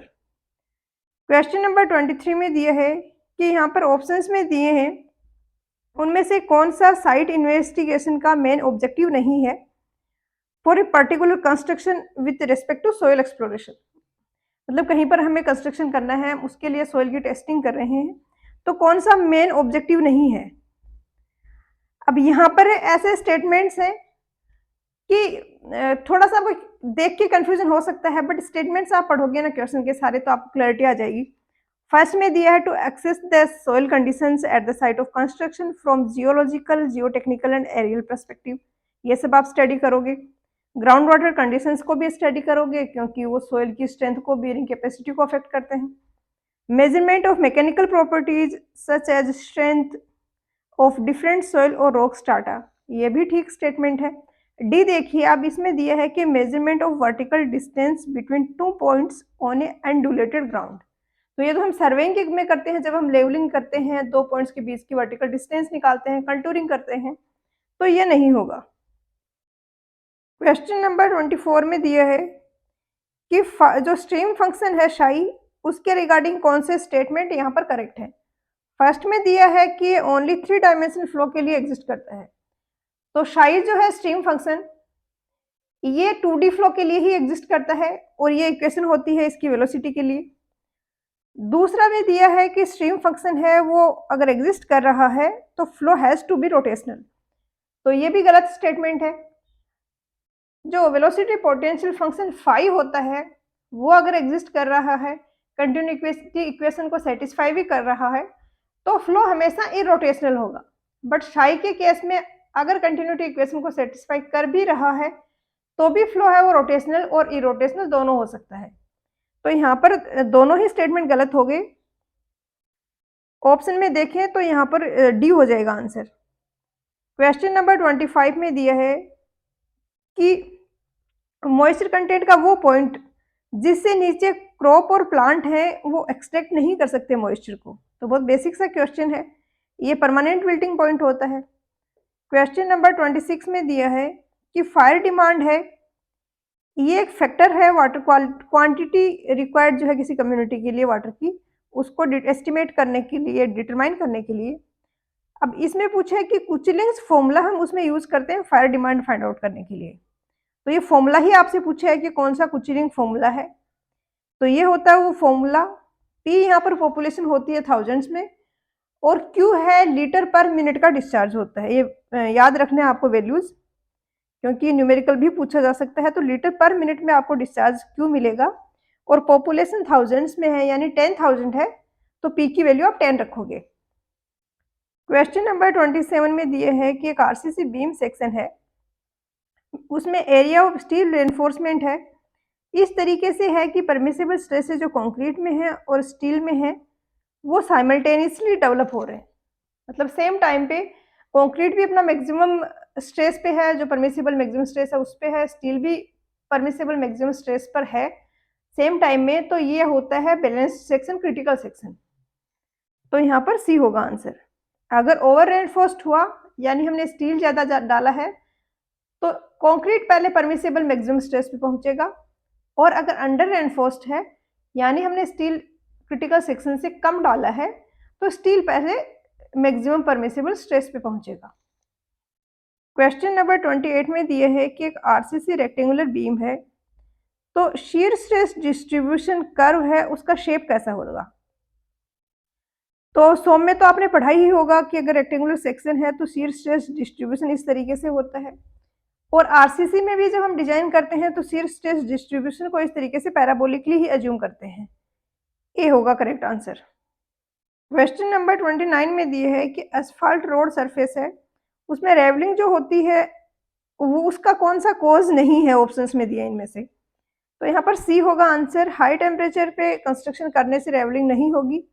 क्वेश्चन नंबर 23 में दिया है कि यहाँ पर ऑप्शंस में दिए हैं उनमें से कौन सा साइट इन्वेस्टिगेशन का मेन ऑब्जेक्टिव नहीं है for a particular construction with respect to soil exploration, मतलब कहीं पर हमें कंस्ट्रक्शन करना है, उसके लिए सोइल की टेस्टिंग कर रहे हैं, तो कौन सा मेन ऑब्जेक्टिव नहीं है। अब यहाँ पर ऐसे स्टेटमेंट्स हैं कि थोड़ा सा देख के कंफ्यूजन हो सकता है, बट स्टेटमेंट्स आप पढ़ोगे ना क्वेश्चन के सारे तो आपको क्लैरिटी आ जाएगी। फर्स्ट में दिया है to assess the soil conditions at the site of construction from geological, geotechnical and aerial perspective, ये सब आप स्टडी करोगे। ग्राउंड वाटर कंडीशंस को भी स्टडी करोगे क्योंकि वो सोइल की स्ट्रेंथ को, बेयरिंग कैपेसिटी को अफेक्ट करते हैं। Measurement of mechanical properties such as strength of different soil और रॉक स्ट्राटा, ये भी ठीक स्टेटमेंट है। डी देखिए, अब इसमें दिया है कि measurement of vertical distance between 2 points on a undulated ground, तो ये तो हम सर्वेइंग में करते हैं, जब हम लेवलिंग करते हैं 2 पॉइंट्स के बीच की वर्टिकल डिस्टेंस निकालते हैं, कंटूरिंग करते हैं, तो ये नहीं होगा। क्वेश्चन नंबर 24 में दिया है कि जो स्ट्रीम फंक्शन है शाई, उसके रिगार्डिंग कौन से स्टेटमेंट यहाँ पर करेक्ट है। फर्स्ट में दिया है कि ओनली 3 डायमेंशनल फ्लो के लिए एग्जिस्ट करता है, तो शाई जो है स्ट्रीम फंक्शन ये 2D फ्लो के लिए ही एग्जिस्ट करता है और ये इक्वेशन होती है इसकी वेलोसिटी के लिए। दूसरा में दिया है कि स्ट्रीम फंक्शन है वो अगर एग्जिस्ट कर रहा है तो flow has to be rotational, तो ये भी गलत स्टेटमेंट है। जो वेलोसिटी पोटेंशियल फंक्शन फाई होता है वो अगर एग्जिस्ट कर रहा है, कंटिन्यूटी इक्वेशन को सेटिस्फाई भी कर रहा है, तो फ्लो हमेशा इरोटेशनल होगा। बट शाई के केस में अगर कंटिन्यूटी इक्वेशन को सेटिस्फाई कर भी रहा है तो भी फ्लो है वो रोटेशनल और इरोटेशनल दोनों हो सकता है। तो यहाँ पर दोनों ही स्टेटमेंट गलत हो गए। ऑप्शन में देखें तो यहाँ पर डी हो जाएगा आंसर। क्वेश्चन नंबर 25 में दिया है कि मॉइस्चर कंटेंट का वो पॉइंट जिससे नीचे क्रॉप और प्लांट है वो एक्सट्रैक्ट नहीं कर सकते मॉइस्चर को। तो बहुत बेसिक सा क्वेश्चन है, ये परमानेंट विल्टिंग पॉइंट होता है। क्वेश्चन नंबर 26 में दिया है कि फायर डिमांड है, ये एक फैक्टर है वाटर क्वांटिटी रिक्वायर्ड जो है किसी कम्युनिटी के लिए वाटर की, उसको एस्टिमेट करने के लिए, डिटरमाइन करने के लिए। अब इसमें पूछा है कि कुचिलिंग्स फॉर्मूला हम उसमें यूज करते हैं फायर डिमांड फाइंड आउट करने के लिए। तो ये फॉर्मूला ही आपसे पूछा है कि कौन सा कुचिलिंग फॉर्मूला है। तो ये होता है वो फॉर्मूला। पी यहाँ पर पॉपुलेशन होती है थाउजेंड्स में, और क्यू है लीटर पर मिनट का डिस्चार्ज होता है। ये याद रखना है आपको वैल्यूज, क्योंकि न्यूमेरिकल भी पूछा जा सकता है। तो लीटर पर मिनट में आपको डिस्चार्ज क्यू मिलेगा, और पॉपुलेशन थाउजेंड्स में है यानी 10,000 है, तो पी की वैल्यू आप 10 रखोगे। क्वेश्चन नंबर 27 में दिए है कि एक आरसीसी बीम सेक्शन है, उसमें एरिया ऑफ स्टील रेनफोर्समेंट है इस तरीके से है कि परमिसिबल स्ट्रेसेस जो कंक्रीट में है और स्टील में है वो साइमल्टेनियसली डेवलप हो रहे हैं। मतलब सेम टाइम पे कंक्रीट भी अपना मैक्सिमम स्ट्रेस पे है, जो परमिसिबल मैक्सिमम स्ट्रेस है उस पे है, स्टील भी परमिसिबल मैक्सिमम स्ट्रेस पर है सेम टाइम में। तो ये होता है बैलेंस्ड सेक्शन, क्रिटिकल सेक्शन। तो यहाँ पर सी होगा आंसर। अगर ओवर रेनफोर्स्ड हुआ यानी हमने स्टील ज़्यादा डाला है तो कंक्रीट पहले परमिसिबल मैक्सिमम स्ट्रेस पे पहुंचेगा, और अगर अंडर रेनफोर्स्ड है यानी हमने स्टील क्रिटिकल सेक्शन से कम डाला है तो स्टील पहले मैक्सिमम परमिसिबल स्ट्रेस पे पहुंचेगा। क्वेश्चन नंबर 28 में दिए है कि एक आरसीसी रेक्टेंगुलर बीम है, तो शीयर स्ट्रेस डिस्ट्रीब्यूशन कर्व है उसका शेप कैसा होगा। तो सोम में तो आपने पढ़ा ही होगा कि अगर रेक्टेंगुलर सेक्शन है तो शीयर स्ट्रेस डिस्ट्रीब्यूशन इस तरीके से होता है, और आरसीसी में भी जब हम डिजाइन करते हैं तो शीयर स्ट्रेस डिस्ट्रीब्यूशन को इस तरीके से पैराबोलिकली ही अज्यूम करते हैं। ए होगा करेक्ट आंसर। क्वेश्चन नंबर 29 में दिए है कि एस्फाल्ट रोड सरफेस है, उसमें रेवलिंग जो होती है वो उसका कौन सा कोज नहीं है, ऑप्शंस में दिया इनमें से। तो यहाँ पर सी होगा आंसर। हाई टेम्परेचर पे कंस्ट्रक्शन करने से रेवलिंग नहीं होगी।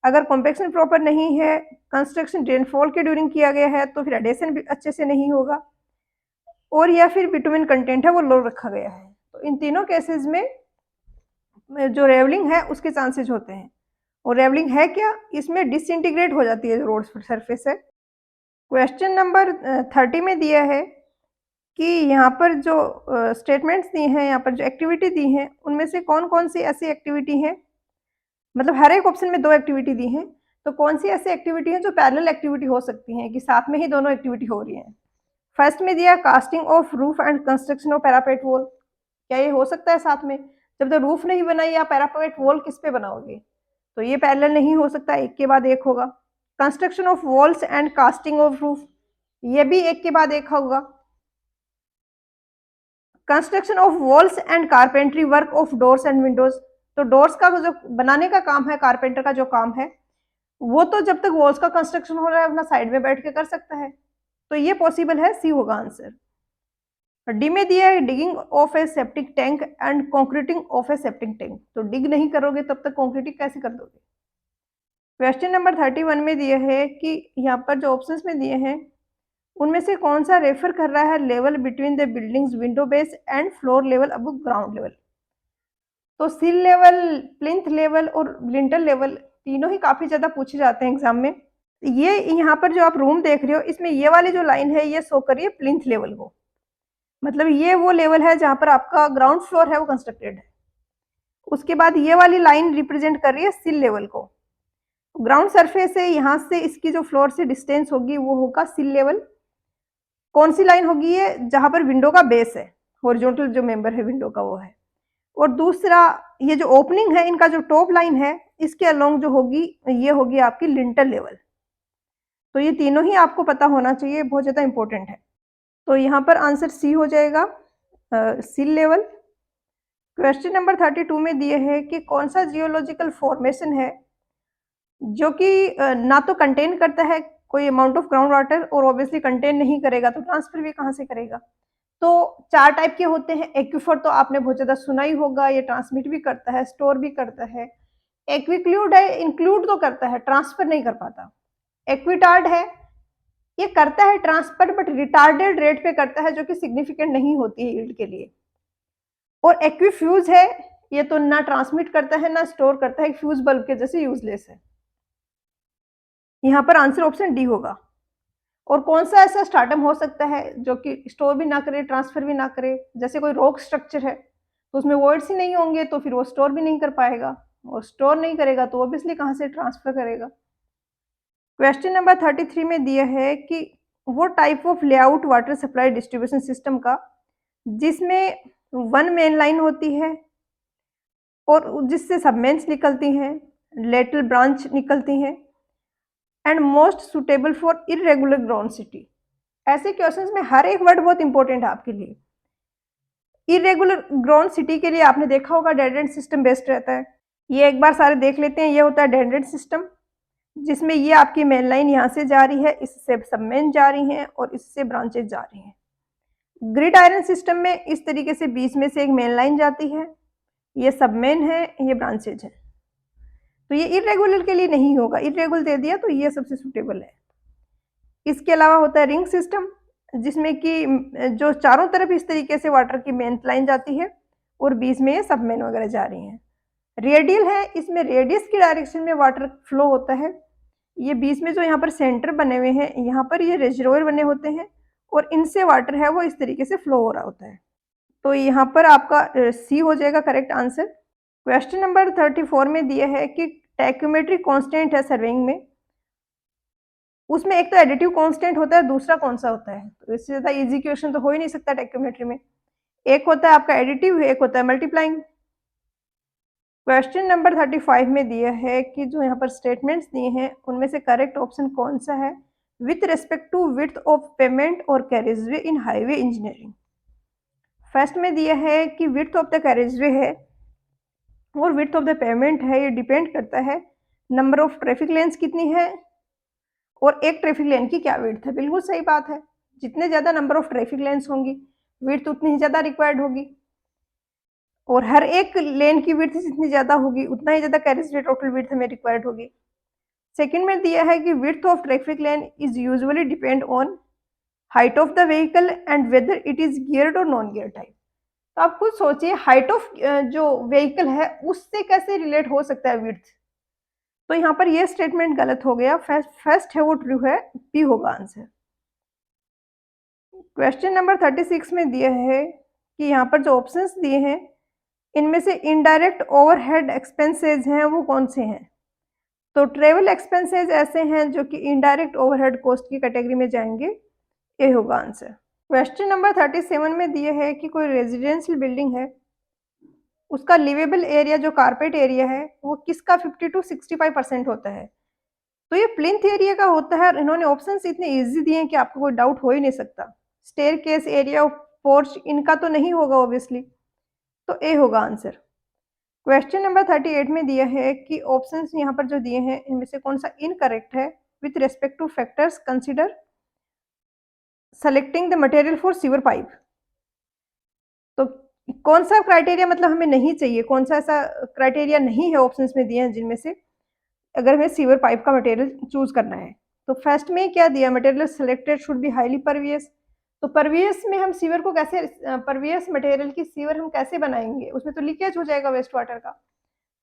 अगर कॉम्पेक्शन प्रॉपर नहीं है, कंस्ट्रक्शन रेनफॉल के ड्यूरिंग किया गया है तो फिर एडेशन भी अच्छे से नहीं होगा, और या फिर बिटुमिन कंटेंट है वो लो रखा गया है। तो इन तीनों केसेस में जो रेवलिंग है उसके चांसेस होते हैं। और रेवलिंग है क्या, इसमें डिसइंटीग्रेट हो जाती है जो रोड सरफेस है। क्वेश्चन नंबर 30 में दिया है कि यहाँ पर जो स्टेटमेंट्स दी हैं, यहाँ पर जो एक्टिविटी दी हैं, उनमें से कौन कौन सी ऐसी एक्टिविटी है, मतलब हर एक ऑप्शन में 2 एक्टिविटी दी हैं, तो कौन सी ऐसी एक्टिविटी है जो पैरेलल एक्टिविटी हो सकती हैं कि साथ में ही दोनों एक्टिविटी हो रही हैं। फर्स्ट में दिया casting of roof and construction of parapet wall. क्या ये हो सकता है साथ में? जब तक रूफ नहीं बनाई या पैरापेट वॉल किस पे बनाओगे, तो ये पैरेलल नहीं हो सकता, एक के बाद एक होगा। Construction of walls and casting of roof, ये भी एक के बाद एक होगा। Construction of walls and carpentry work of doors and Windows, तो डोर्स का जो बनाने का काम है, कारपेंटर का जो काम है, वो तो जब तक वॉल्स का कंस्ट्रक्शन हो रहा है अपना साइड में बैठ के कर सकता है, तो ये पॉसिबल है, सी होगा आंसर। डी में दिया है digging of A septic tank and concreting of A septic tank, तो डिग नहीं करोगे तब तक कॉन्क्रीटिंग कैसे कर दोगे। क्वेश्चन नंबर 31 में दिया है कि यहाँ पर जो ऑप्शंस में दिए हैं उनमें से कौन सा रेफर कर रहा है level between the buildings window base and floor level above ground level. तो सिल लेवल, प्लिंथ लेवल और लिंटर लेवल तीनों ही काफी ज्यादा पूछे जाते हैं एग्जाम में। ये यहाँ पर जो आप रूम देख रहे हो इसमें ये वाली जो लाइन है ये शो करिए प्लिंथ लेवल को, मतलब ये वो लेवल है जहाँ पर आपका ग्राउंड फ्लोर है वो कंस्ट्रक्टेड है। उसके बाद ये वाली लाइन रिप्रेजेंट कर रही है सिल लेवल को। ग्राउंड सरफेस से यहाँ से इसकी जो फ्लोर से डिस्टेंस होगी वो होगा सिल लेवल। कौन सी लाइन होगी ये, जहाँ पर विंडो का बेस है, हॉरिजॉन्टल जो मेंबर है विंडो का वो है। और दूसरा ये जो ओपनिंग है इनका जो टॉप लाइन है इसके अलोंग जो होगी ये होगी आपकी लिंटर लेवल। तो ये तीनों ही आपको पता होना चाहिए, बहुत ज़्यादा इंपॉर्टेंट है। तो यहाँ पर आंसर सी हो जाएगा, सिल लेवल। क्वेश्चन नंबर 32 में दिए है कि कौन सा जियोलॉजिकल फॉर्मेशन है जो कि ना तो कंटेन करता है कोई अमाउंट ऑफ ग्राउंड वाटर और ऑब्वियसली कंटेन नहीं करेगा तो ट्रांसफर भी कहाँ से करेगा। तो 4 टाइप के होते हैं। एक्वीफर तो आपने बहुत ज़्यादा सुना ही होगा, ये ट्रांसमिट भी करता है, स्टोर भी करता है। एक्वीक्लूड है, इंक्लूड तो करता है, ट्रांसफर नहीं कर पाता। एक्विटार्ड है, ये करता है ट्रांसफर बट रिटार्डेड रेट पे करता है, जो कि सिग्निफिकेंट नहीं होती है यील्ड के लिए। और एक्वीफ्यूज है, ये तो ना ट्रांसमिट करता है ना स्टोर करता है, फ्यूज बल्ब के जैसे यूजलेस है। यहाँ पर आंसर ऑप्शन डी होगा। और कौन सा ऐसा स्टार्टम हो सकता है जो कि स्टोर भी ना करे, ट्रांसफर भी ना करे? जैसे कोई रॉक स्ट्रक्चर है, तो उसमें वर्ड्स ही नहीं होंगे, तो फिर वो स्टोर भी नहीं कर पाएगा, और स्टोर नहीं करेगा तो ऑब्वियसली कहाँ से ट्रांसफर करेगा। क्वेश्चन नंबर 33 में दिया है कि वो type of layout water supply distribution system का जिसमें वन मेन लाइन होती है और जिससे सबमेन्स निकलती हैं, लेटरल ब्रांच निकलती हैं, and most suitable for irregular ground city. ऐसे क्वेश्चंस में हर एक वर्ड बहुत इंपॉर्टेंट है आपके लिए। इरेगुलर ग्राउंड सिटी के लिए आपने देखा होगा डेड एंड सिस्टम बेस्ट रहता है। ये एक बार सारे देख लेते हैं। ये होता है डेड एंड सिस्टम, जिसमें ये आपकी मेन लाइन यहाँ से जा रही है, इससे सबमेन जा रही हैं और इससे ब्रांचेज जा रही हैं। ग्रिड आयरन सिस्टम में इस तरीके से बीच में से एक मेन लाइन जाती है, ये सबमेन है, ये ब्रांचेज है। तो ये इरेगुलर के लिए नहीं होगा, इरेगुलर दे दिया तो ये सबसे सुटेबल है। इसके अलावा होता है रिंग सिस्टम, जिसमें कि जो चारों तरफ इस तरीके से वाटर की मेन लाइन जाती है और बीच में ये सबमेन वगैरह जा रही हैं। रेडियल है, इसमें रेडियस की डायरेक्शन में वाटर फ्लो होता है। ये बीच में जो यहाँ पर सेंटर बने हुए हैं, यहाँ पर ये रिजर्वोयर बने होते हैं और इनसे वाटर है वो इस तरीके से फ्लो हो रहा होता है। तो यहाँ पर आपका सी हो जाएगा करेक्ट आंसर। क्वेश्चन नंबर 34 में दिया है कि टैक्योमेट्री कांस्टेंट है सर्वेइंग में, उसमें एक तो एडिटिव कांस्टेंट होता है, दूसरा कौन सा होता है? तो इससे ज़्यादा इजी क्वेश्चन तो हो ही नहीं सकता टैक्योमेट्री में। एक होता है आपका एडिटिव, एक होता है मल्टीप्लाइंग। क्वेश्चन नंबर 35 में दिया है कि जो यहाँ पर स्टेटमेंट्स दिए हैं उनमें से करेक्ट ऑप्शन कौन सा है with respect to width of pavement और carriageway in highway engineering. First में दिया है कि विड्थ ऑफ द कैरेजवे है और विड्थ ऑफ द पेमेंट है, ये डिपेंड करता है नंबर ऑफ ट्रैफिक लेन्स कितनी है और एक ट्रैफिक लेन की क्या विड्थ है। बिल्कुल सही बात है, जितने ज़्यादा नंबर ऑफ ट्रैफिक लेन्स होंगी विड्थ उतनी ही ज़्यादा रिक्वायर्ड होगी, और हर एक लेन की विड्थ जितनी ज़्यादा होगी उतना ही ज़्यादा कैरेजवे टोटल विड्थ हमें रिक्वायर्ड होगी। सेकंड में दिया है कि width of traffic lane is usually depend on height of the vehicle and whether it is geared और नॉन गियर टाइप। तो आप खुद सोचिए, हाइट ऑफ जो व्हीकल है उससे कैसे रिलेट हो सकता है विड्थ? तो यहाँ पर ये स्टेटमेंट गलत हो गया, फर्स्ट है वो ट्रू है, बी होगा आंसर। क्वेश्चन नंबर 36 में दिया है कि यहाँ पर जो ऑप्शंस दिए हैं इनमें से इनडायरेक्ट ओवरहेड एक्सपेंसेस हैं वो कौन से हैं? तो ट्रेवल एक्सपेंसेस ऐसे हैं जो कि इनडायरेक्ट ओवरहेड कॉस्ट की कैटेगरी में जाएंगे, ये होगा आंसर। क्वेश्चन नंबर 37 में दिए है कि कोई रेजिडेंशियल बिल्डिंग है, उसका लिवेबल एरिया जो कारपेट एरिया है वो किसका 50 to 65% होता है? तो ये प्लिंथ एरिया का होता है और इन्होंने ऑप्शंस इतने इजी दिए हैं कि आपको कोई डाउट हो ही नहीं सकता। स्टेयरकेस एरिया, पोर्च, इनका तो नहीं होगा ऑब्वियसली, तो ए होगा आंसर। क्वेश्चन नंबर 38 में दिया है कि ऑप्शंस यहाँ पर जो दिए हैं इनमें से कौन सा इनकरेक्ट है with respect two factors consider selecting the material for sewer pipe. तो कौन सा क्राइटेरिया मतलब हमें नहीं चाहिए, कौन सा ऐसा क्राइटेरिया नहीं है ऑप्शंस में दिए हैं जिनमें से अगर हमें सीवर पाइप का मटेरियल चूज करना है? तो फर्स्ट में क्या दिया, material selected should be highly pervious. तो परवियस में हम सीवर को कैसे, परवियस मटेरियल की सीवर हम कैसे बनाएंगे? उसमें तो लीकेज हो जाएगा वेस्ट वाटर का,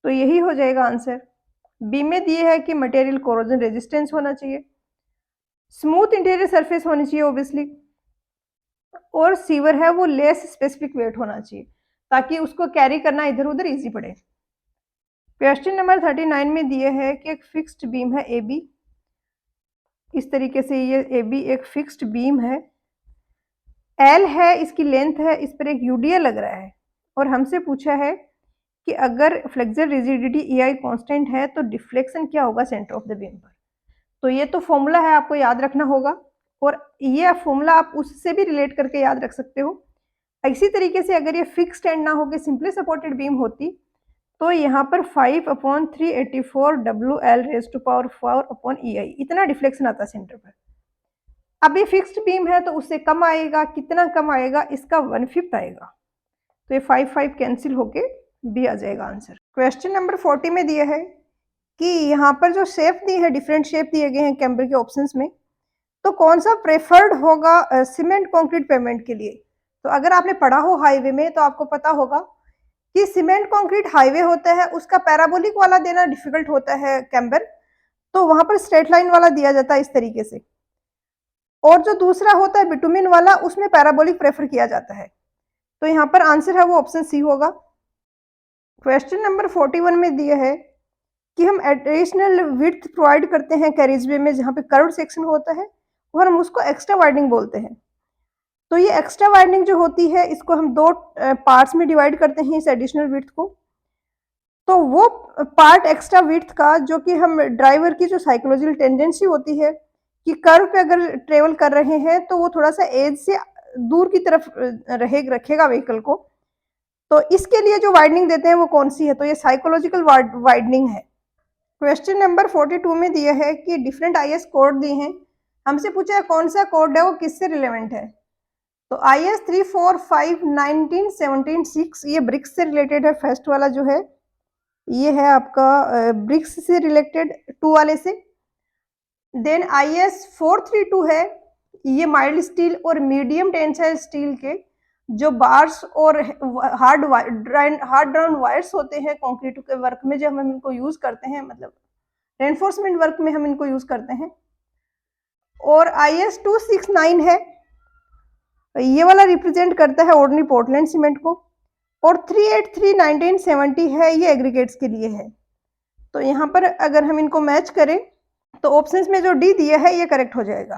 तो यही हो जाएगा आंसर। बी में दिए है कि मटेरियल कोरोजन रेजिस्टेंस होना चाहिए, स्मूथ इंटीरियर सरफेस होनी चाहिए ऑब्वियसली, और सीवर है वो लेस स्पेसिफिक वेट होना चाहिए ताकि उसको कैरी करना इधर उधर इजी पड़े। क्वेश्चन नंबर 39 में दिए है कि एक फिक्स्ड बीम है ए बी, इस तरीके से ये ए बी एक फिक्स्ड बीम है, एल है इसकी लेंथ है, इस पर एक यूडीएल लग रहा है और हमसे पूछा है कि अगर फ्लेक्सर रिजिडिटी ई आई कॉन्स्टेंट है तो डिफ्लेक्शन क्या होगा सेंटर ऑफ द बीम पर। तो ये तो फॉर्मूला है, आपको याद रखना होगा और ये फॉर्मूला आप उससे भी रिलेट करके याद रख सकते हो। इसी तरीके से अगर ये फिक्स्ड एंड ना होकर सिंपली सपोर्टेड बीम होती तो यहाँ पर 5/384 WL raise to power 4 upon EI इतना डिफ्लेक्शन आता सेंटर पर। अब ये फिक्स्ड बीम है तो उससे कम आएगा, कितना कम आएगा, इसका 1/5 आएगा। तो ये 5 5 कैंसिल होके बी आ जाएगा आंसर। क्वेश्चन नंबर 40 में दिया है कि यहाँ पर जो शेप दी है, डिफरेंट शेप दिए गए हैं कैम्बर के ऑप्शंस में, तो कौन सा प्रेफर्ड होगा सीमेंट कंक्रीट पेमेंट के लिए। तो अगर आपने पढ़ा हो हाईवे में तो आपको पता होगा कि सीमेंट कंक्रीट हाईवे होता है, उसका पैराबोलिक वाला देना डिफिकल्ट होता है कैम्बर, तो वहां पर स्ट्रेट लाइन वाला दिया जाता है इस तरीके से। और जो दूसरा होता है बिटुमिन वाला, उसमें पैराबोलिक प्रेफर किया जाता है। तो यहाँ पर आंसर है वो ऑप्शन सी होगा। क्वेश्चन नंबर 41 में दिया है कि हम एडिशनल विड्थ प्रोवाइड करते हैं कैरिजवे में जहाँ पे कर्व सेक्शन होता है, और हम उसको एक्स्ट्रा वाइडनिंग बोलते हैं। तो ये एक्स्ट्रा वाइडनिंग जो होती है, इसको हम दो पार्ट्स में डिवाइड करते हैं इस एडिशनल विड्थ को। तो वो पार्ट एक्स्ट्रा विड्थ का जो कि हम ड्राइवर की जो साइकोलॉजिकल टेंडेंसी होती है कि कर्व पे अगर ट्रेवल कर रहे हैं तो वो थोड़ा सा एज से दूर की तरफ रखेगा व्हीकल को, तो इसके लिए जो वाइडनिंग देते हैं वो कौन सी है, तो ये साइकोलॉजिकल वाइडनिंग है। क्वेश्चन नंबर 42 में दिया है कि डिफरेंट आईएस कोड दिए हैं, हमसे पूछा है कौन सा कोड है वो किससे रिलेवेंट है। तो IS 3451917 ये ब्रिक्स से रिलेटेड है। फर्स्ट वाला जो है ये है आपका ब्रिक्स से रिलेटेड 2 वाले से। देन IS 432 है, ये माइल्ड स्टील और मीडियम टेंसाइल स्टील के जो बार्स और हार्ड ड्राउन वायर्स होते हैं कंक्रीट के वर्क में, जो हम इनको यूज करते हैं, मतलब रेनफोर्समेंट वर्क में हम इनको यूज करते हैं। और IS 269 है, ये वाला रिप्रेजेंट करता है ऑर्डिनरी पोर्टलैंड सीमेंट को। और 383 1970 है, ये एग्रीगेट्स के लिए है। तो यहाँ पर अगर हम इनको मैच करें तो ऑप्शंस में जो डी दिया है ये करेक्ट हो जाएगा।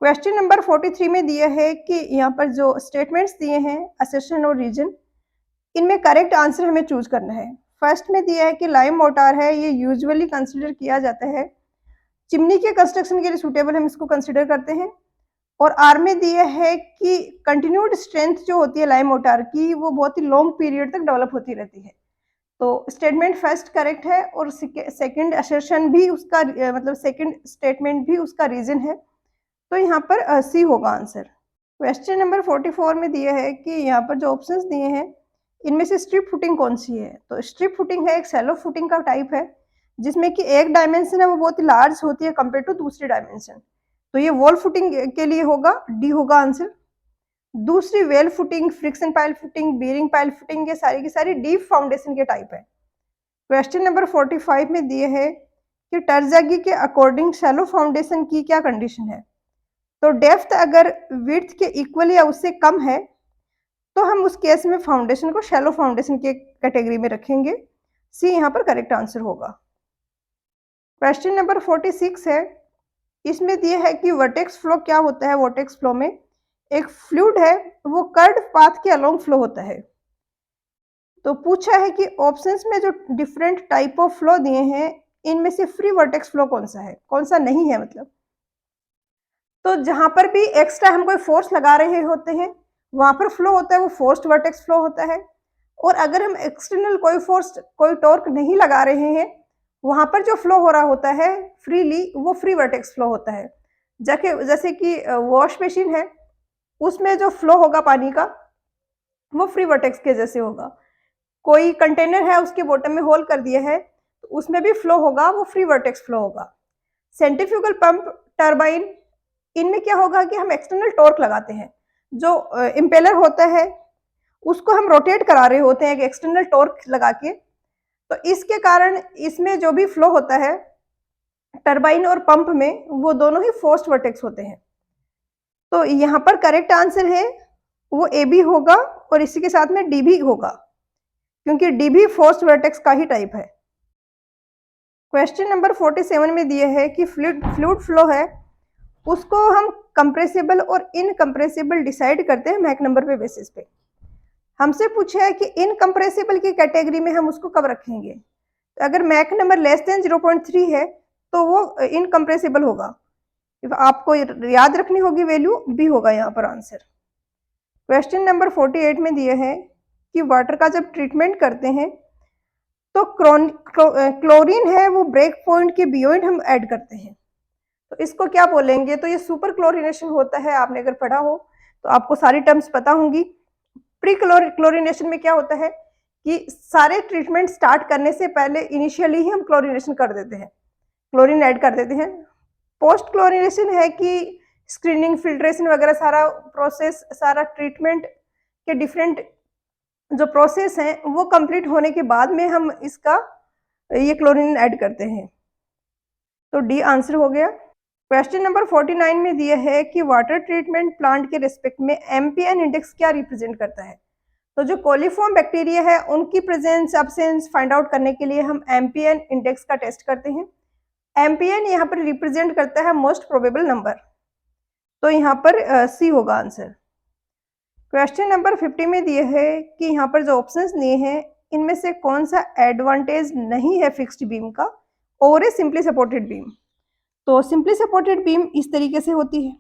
क्वेश्चन नंबर 43 में दिया है कि यहाँ पर जो स्टेटमेंट्स दिए हैं असर्शन और रीजन, इनमें करेक्ट आंसर हमें चूज करना है। फर्स्ट में दिया है कि लाइम मोटार है, ये यूजुअली कंसिडर किया जाता है चिमनी के कंस्ट्रक्शन के लिए सूटेबल, हम इसको कंसिडर करते हैं। और आर में दिया है कि कंटिन्यूड स्ट्रेंथ जो होती है लाइम मोटार की, वो बहुत ही लॉन्ग पीरियड तक डेवलप होती रहती है। तो स्टेटमेंट फर्स्ट करेक्ट है, और सेकंड असर्शन भी उसका मतलब सेकंड स्टेटमेंट भी उसका रीजन है। तो यहाँ पर सी होगा आंसर। क्वेश्चन नंबर 44 में दिया है कि यहाँ पर जो ऑप्शंस दिए हैं इनमें से स्ट्रिप फुटिंग कौन सी है। तो स्ट्रिप फुटिंग है एक सैलो फुटिंग का टाइप है, जिसमें कि एक डायमेंशन है वो बहुत ही लार्ज होती है कंपेयर टू दूसरी डायमेंशन। तो ये वॉल फुटिंग के लिए होगा, डी होगा आंसर। दूसरी well footing, friction pile footing, bearing pile footing, ये सारी की सारी डीप फाउंडेशन के टाइप है। क्वेश्चन नंबर 45 में दिए है कि टर्जागी के अकॉर्डिंग शैलो फाउंडेशन की क्या कंडीशन है। तो डेप्थ अगर विड्थ के इक्वल या उससे कम है तो हम उस केस में फाउंडेशन को शैलो फाउंडेशन के कैटेगरी में रखेंगे। सी यहाँ पर करेक्ट आंसर होगा। क्वेश्चन नंबर 46 है, इसमें दिया है कि वर्टेक्स फ्लो क्या होता है। वर्टेक्स फ्लो में एक फ्लूइड है, वो कर्व पाथ के अलोंग फ्लो होता है। तो पूछा है कि ऑप्शंस में जो डिफरेंट टाइप ऑफ फ्लो दिए हैं इनमें से फ्री वर्टेक्स फ्लो कौन सा है, कौन सा नहीं है मतलब। तो जहां पर भी एक्स्ट्रा हम कोई फोर्स लगा रहे होते हैं वहां पर फ्लो होता है वो फोर्स्ड वर्टेक्स फ्लो होता है। और अगर हम एक्सटर्नल कोई फोर्स कोई टॉर्क नहीं लगा रहे हैं वहां पर जो फ्लो हो रहा होता है फ्रीली, वो फ्री वर्टेक्स फ्लो होता है। जैसे कि वॉश मशीन है, उसमें जो फ्लो होगा पानी का वो फ्री वर्टेक्स के जैसे होगा। कोई कंटेनर है उसके बॉटम में होल कर दिया है तो उसमें भी फ्लो होगा, वो फ्री वर्टेक्स फ्लो होगा। सेंट्रीफ्यूगल पंप, टरबाइन, इनमें क्या होगा कि हम एक्सटर्नल टॉर्क लगाते हैं, जो इम्पेलर होता है उसको हम रोटेट करा रहे होते हैं एक एक्सटर्नल टॉर्क लगा के। तो इसके कारण इसमें जो भी फ्लो होता है टरबाइन और पंप में, वो दोनों ही फोर्स्ड वर्टेक्स होते हैं। तो यहाँ पर करेक्ट आंसर है वो ए बी होगा, और इसी के साथ में डी भी होगा, क्योंकि डी भी फोर्स्ड वर्टेक्स का ही टाइप है। क्वेश्चन नंबर 47 में दिए है कि फ्लूइड फ्लो है, उसको हम कंप्रेसिबल और इनकंप्रेसिबल डिसाइड करते हैं मैक नंबर पे बेसिस पे। हमसे पूछा है कि इनकंप्रेसिबल की कैटेगरी में हम उसको कब रखेंगे। तो अगर मैक नंबर लेस देन 0.3 है तो वो इनकंप्रेसिबल होगा। आपको याद रखनी होगी वैल्यू, बी होगा यहाँ पर आंसर। क्वेश्चन नंबर 48 में दिए है कि वाटर का जब ट्रीटमेंट करते हैं तो क्लोरीन है वो ब्रेक पॉइंट के बियॉन्ड हम ऐड करते हैं। तो इसको क्या बोलेंगे? तो ये सुपर क्लोरिनेशन होता है। आपने अगर पढ़ा हो तो आपको सारी टर्म्स पता होंगी। प्री क्लोरिनेशन में क्या होता है कि सारे ट्रीटमेंट स्टार्ट करने से पहले इनिशियली ही हम क्लोरिनेशन कर देते हैं, क्लोरीन ऐड कर देते हैं। पोस्ट क्लोरिनेशन है कि स्क्रीनिंग, फिल्ट्रेशन वगैरह सारा प्रोसेस, सारा ट्रीटमेंट के डिफरेंट जो प्रोसेस हैं वो कंप्लीट होने के बाद में हम इसका ये क्लोरीन ऐड करते हैं। तो डी आंसर हो गया। क्वेश्चन नंबर 49 में दिया है कि वाटर ट्रीटमेंट प्लांट के रिस्पेक्ट में एमपीएन इंडेक्स क्या रिप्रेजेंट करता है? तो जो कोलीफॉर्म बैक्टीरिया है उनकी प्रेजेंस एब्सेंस फाइंड आउट करने के लिए हम एमपीएन इंडेक्स का टेस्ट करते हैं। एमपीएन यहाँ पर रिप्रेजेंट करता है मोस्ट प्रोबेबल नंबर, तो यहाँ पर सी होगा आंसर। क्वेश्चन नंबर 50 में दिए है कि यहाँ पर जो ऑप्शंस दिए हैं इनमें से कौन सा एडवांटेज नहीं है फिक्स्ड बीम का ओवर ए सिंपली सपोर्टेड बीम? तो सिंपली सपोर्टेड बीम इस तरीके से होती है,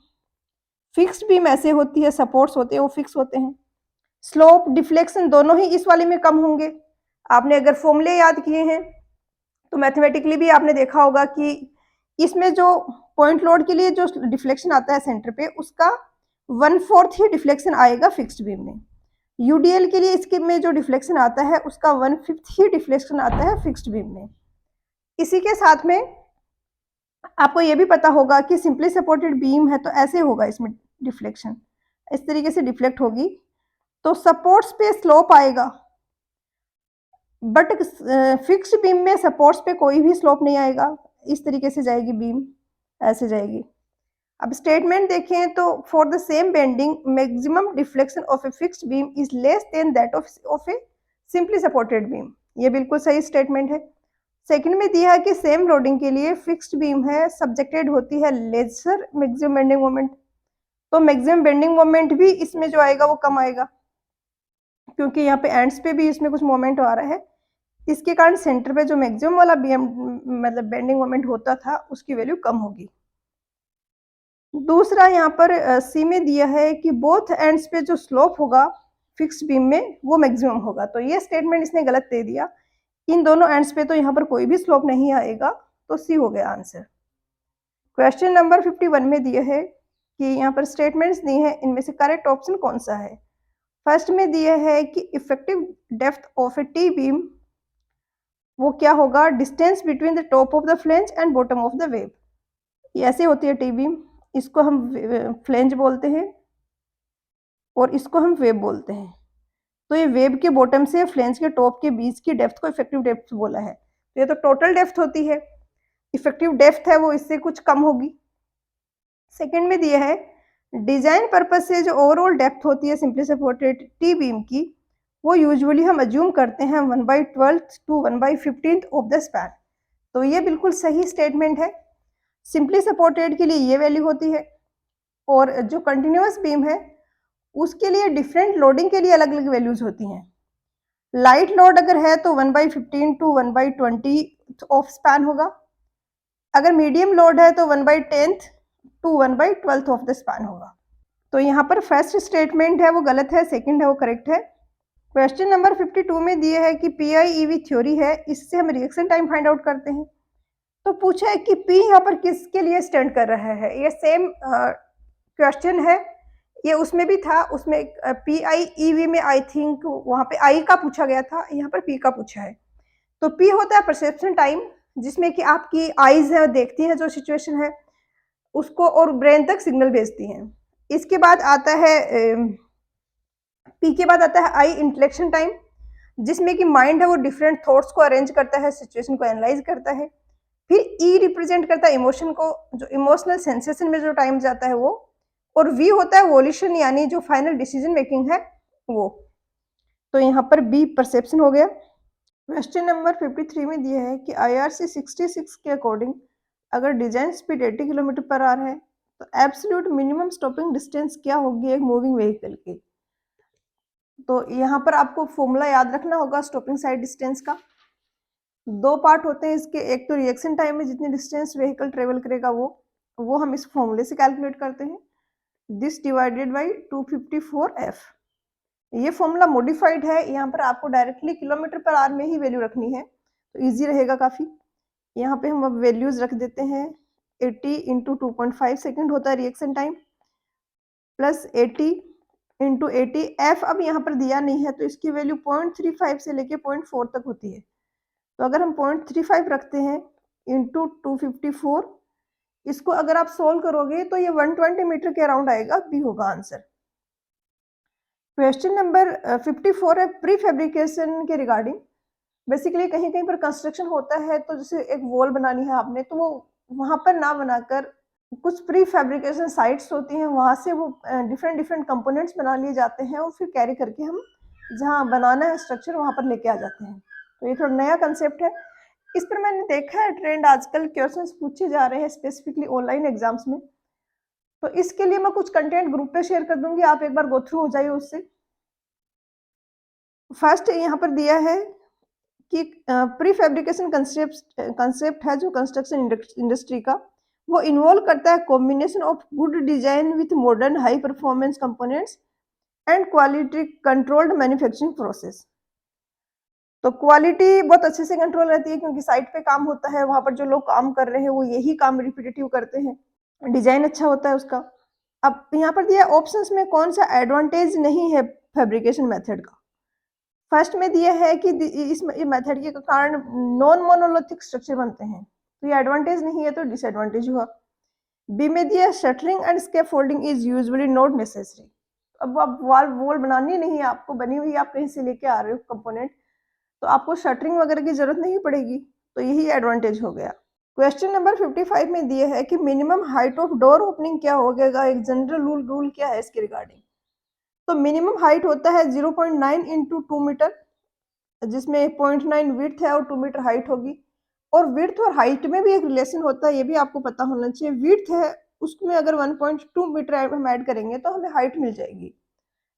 फिक्स्ड बीम ऐसे होती है, सपोर्ट्स होते हैं वो फिक्स होते हैं। स्लोप, डिफ्लेक्शन दोनों ही इस वाले में कम होंगे। आपने अगर फॉर्मूले याद किए हैं तो मैथमेटिकली भी आपने देखा होगा कि इसमें जो पॉइंट लोड के लिए जो डिफ्लेक्शन आता है सेंटर पे, उसका 1/4 ही डिफ्लेक्शन आएगा फिक्स्ड बीम में। यूडीएल के लिए इसके में जो डिफ्लेक्शन आता है उसका 1/5 ही डिफ्लेक्शन आता है फिक्स्ड बीम में। इसी के साथ में आपको ये भी पता होगा कि सिंपली सपोर्टेड बीम है तो ऐसे होगा, इसमें डिफ्लेक्शन इस तरीके से डिफ्लेक्ट होगी, तो सपोर्ट्स पे स्लोप आएगा, बट फिक्स्ड बीम में सपोर्ट्स पे कोई भी स्लोप नहीं आएगा। इस तरीके से जाएगी बीम, ऐसे जाएगी। अब स्टेटमेंट देखें तो for the same bending maximum deflection of a fixed beam is less than that of A simply supported beam. ये बिल्कुल सही स्टेटमेंट है। सेकंड में दिया है कि सेम लोडिंग के लिए फिक्स्ड बीम है सब्जेक्टेड होती है लेसर मैक्सिमम बेंडिंग मोमेंट, तो मैक्सिमम बेंडिंग मोमेंट भी इसमें जो आएगा वो कम आएगा, क्योंकि यहाँ पे एंड्स पे भी इसमें कुछ मोमेंट आ रहा है। इसके कारण सेंटर पे जो मैक्सिमम वाला बीम मतलब बेंडिंग मोमेंट होता था उसकी वैल्यू कम होगी। दूसरा यहाँ पर सी में दिया है कि बोथ एंड्स पे जो स्लोप होगा फिक्स्ड बीम में वो मैक्सिमम होगा, तो ये स्टेटमेंट इसने गलत दे दिया। इन दोनों एंड्स पे तो यहाँ पर कोई भी स्लोप नहीं आएगा, तो सी हो गया आंसर। क्वेश्चन नंबर 51 में दिया है कि यहाँ पर स्टेटमेंट्स दिए हैं, इनमें से करेक्ट ऑप्शन कौन सा है? फर्स्ट में दिया है कि effective depth of A T beam वो क्या होगा? Distance between the top of the flange and bottom of the wave. ये ऐसे होती है टी बीम, इसको हम फ्लेंज बोलते हैं और इसको हम वेव बोलते हैं। तो ये वेव के बॉटम से फ्लेंज के टॉप के बीच की डेप्थ को इफेक्टिव डेप्थ बोला है। तो ये तो टोटल डेप्थ होती है, इफेक्टिव डेप्थ है वो इससे कुछ कम होगी। सेकंड में दिया है डिजाइन पर्पज से जो ओवरऑल डेप्थ होती है सिंपली सपोर्टेड टी बीम की, वो यूजुअली हम अज्यूम करते हैं 1/12 टू 1/15 ऑफ द स्पैन। तो ये बिल्कुल सही स्टेटमेंट है। सिंपली सपोर्टेड के लिए ये वैल्यू होती है, और जो कंटिन्यूअस बीम है उसके लिए डिफरेंट लोडिंग के लिए अलग अलग वैल्यूज होती हैं। लाइट लोड अगर है तो 1/15 टू 1/20 ऑफ स्पैन होगा, अगर मीडियम लोड है तो 1/10 टू 1/12 ऑफ द स्पैन होगा। तो यहाँ पर फर्स्ट स्टेटमेंट है वो गलत है, सेकंड है वो करेक्ट है। क्वेश्चन नंबर 52 में दिया है कि पीआईईवी थ्योरी है, इससे हम रिएक्शन टाइम फाइंड आउट करते हैं। तो पूछा है कि पी यहाँ पर किसके लिए स्टैंड कर रहा है? ये सेम क्वेश्चन है, ये उसमें भी था, उसमें पीआईईवी में आई थिंक वहाँ पे आई का पूछा गया था, यहाँ पर पी का पूछा है। तो पी होता है परसेप्शन टाइम, जिसमें कि आपकी आईज है देखती है जो सिचुएशन है उसको और ब्रेन तक सिग्नल भेजती हैं। इसके बाद आता है पी के बाद आता है आई इंटेलेक्शन टाइम, जिसमें कि माइंड है वो डिफरेंट थॉट्स को अरेंज करता है, सिचुएशन को एनालाइज करता है। फिर ई रिप्रेजेंट करता है इमोशन को, जो इमोशनल सेंसेशन में जो टाइम जाता है वो, और वी होता है वोल्यूशन यानी जो फाइनल डिसीजन मेकिंग है वो। तो यहाँ पर बी परसेप्शन हो गया। क्वेश्चन नंबर 53 में दिया है कि IRC 66 के अकॉर्डिंग अगर design speed 80 kilometre per hour है तो एब्सोल्यूट मिनिमम स्टॉपिंग डिस्टेंस क्या होगी एक मूविंग व्हीकल की? तो यहाँ पर आपको फॉर्मूला याद रखना होगा स्टॉपिंग साइड डिस्टेंस का। दो पार्ट होते हैं इसके, एक तो रिएक्शन टाइम में जितनी डिस्टेंस व्हीकल ट्रेवल करेगा वो हम इस फॉर्मूले से कैलकुलेट करते हैं, दिस डिवाइडेड बाई 254F। ये फॉर्मूला मॉडिफाइड है, यहाँ पर आपको डायरेक्टली किलोमीटर पर आवर में ही वैल्यू रखनी है तो इजी रहेगा काफ़ी। यहाँ पे हम अब वैल्यूज रख देते हैं 80 इंटू 2.5 सेकेंड होता है reaction time, plus 80 into 80। F अब यहाँ पर दिया नहीं है तो इसकी वैल्यू 0.35 से लेके 0.4 तक होती है। तो अगर हम 0.35 रखते हैं इंटू 254, इसको अगर आप सोल्व करोगे तो ये 120 मीटर के अराउंड आएगा, बी होगा आंसर। क्वेश्चन नंबर 54 है प्री फैब्रिकेशन के रिगार्डिंग। बेसिकली कहीं कहीं पर कंस्ट्रक्शन होता है तो जैसे एक वॉल बनानी है आपने, तो वो वहां पर ना बनाकर कुछ प्री फैब्रिकेशन साइट्स होती हैं, वहां से वो डिफरेंट डिफरेंट कंपोनेंट्स बना लिए जाते हैं और फिर कैरी करके हम जहाँ बनाना है स्ट्रक्चर वहां पर लेके आ जाते हैं। तो ये थोड़ा नया कंसेप्ट है। इस पर मैंने देखा है ट्रेंड, आजकल क्वेश्चंस पूछे जा रहे हैं स्पेसिफिकली ऑनलाइन एग्जाम्स में। तो इसके लिए मैं कुछ कंटेंट ग्रुप पे शेयर कर दूंगी, आप एक बार गो थ्रू हो जाइए उससे। फर्स्ट यहाँ पर दिया है कि प्री फैब्रिकेशन कंसेप्ट है जो कंस्ट्रक्शन इंडस्ट्री का, वो इन्वॉल्व करता है combination of good design with modern high performance components and quality controlled manufacturing process. तो क्वालिटी बहुत अच्छे से कंट्रोल रहती है क्योंकि साइट पे काम होता है, वहां पर जो लोग काम कर रहे हैं वो यही काम रिपीटेटिव करते हैं। डिजाइन अच्छा होता है उसका। अब यहाँ पर दिया ऑप्शंस में कौन सा एडवांटेज नहीं है फैब्रिकेशन मेथड का। फर्स्ट में दिया है कि इस मेथड के कारण नॉन मोनोलिथिक स्ट्रक्चर बनते हैं, तो ये एडवांटेज नहीं है तो डिसएडवांटेज हुआ। बी में दिया shuttering and scaffolding is usually not necessary. अब आप वॉल बनानी नहीं है आपको, बनी हुई आप कहीं से लेके आ रहे हो कंपोनेंट, तो आपको शटरिंग वगैरह की जरूरत नहीं पड़ेगी, तो यही एडवांटेज हो गया। क्वेश्चन नंबर 55 में दिया है कि minimum height of door opening क्या होगा, एक जनरल रूल क्या है इसके रिगार्डिंग। तो मिनिमम हाइट होता है 0.9 इंटू 2 मीटर, जिसमें 0.9 विड्थ है और 2 मीटर हाइट होगी। और विड्थ और हाइट में भी एक रिलेशन होता है, ये भी आपको पता होना चाहिए। विड्थ है उसमें अगर 1.2 मीटर हम ऐड करेंगे तो हमें हाइट मिल जाएगी।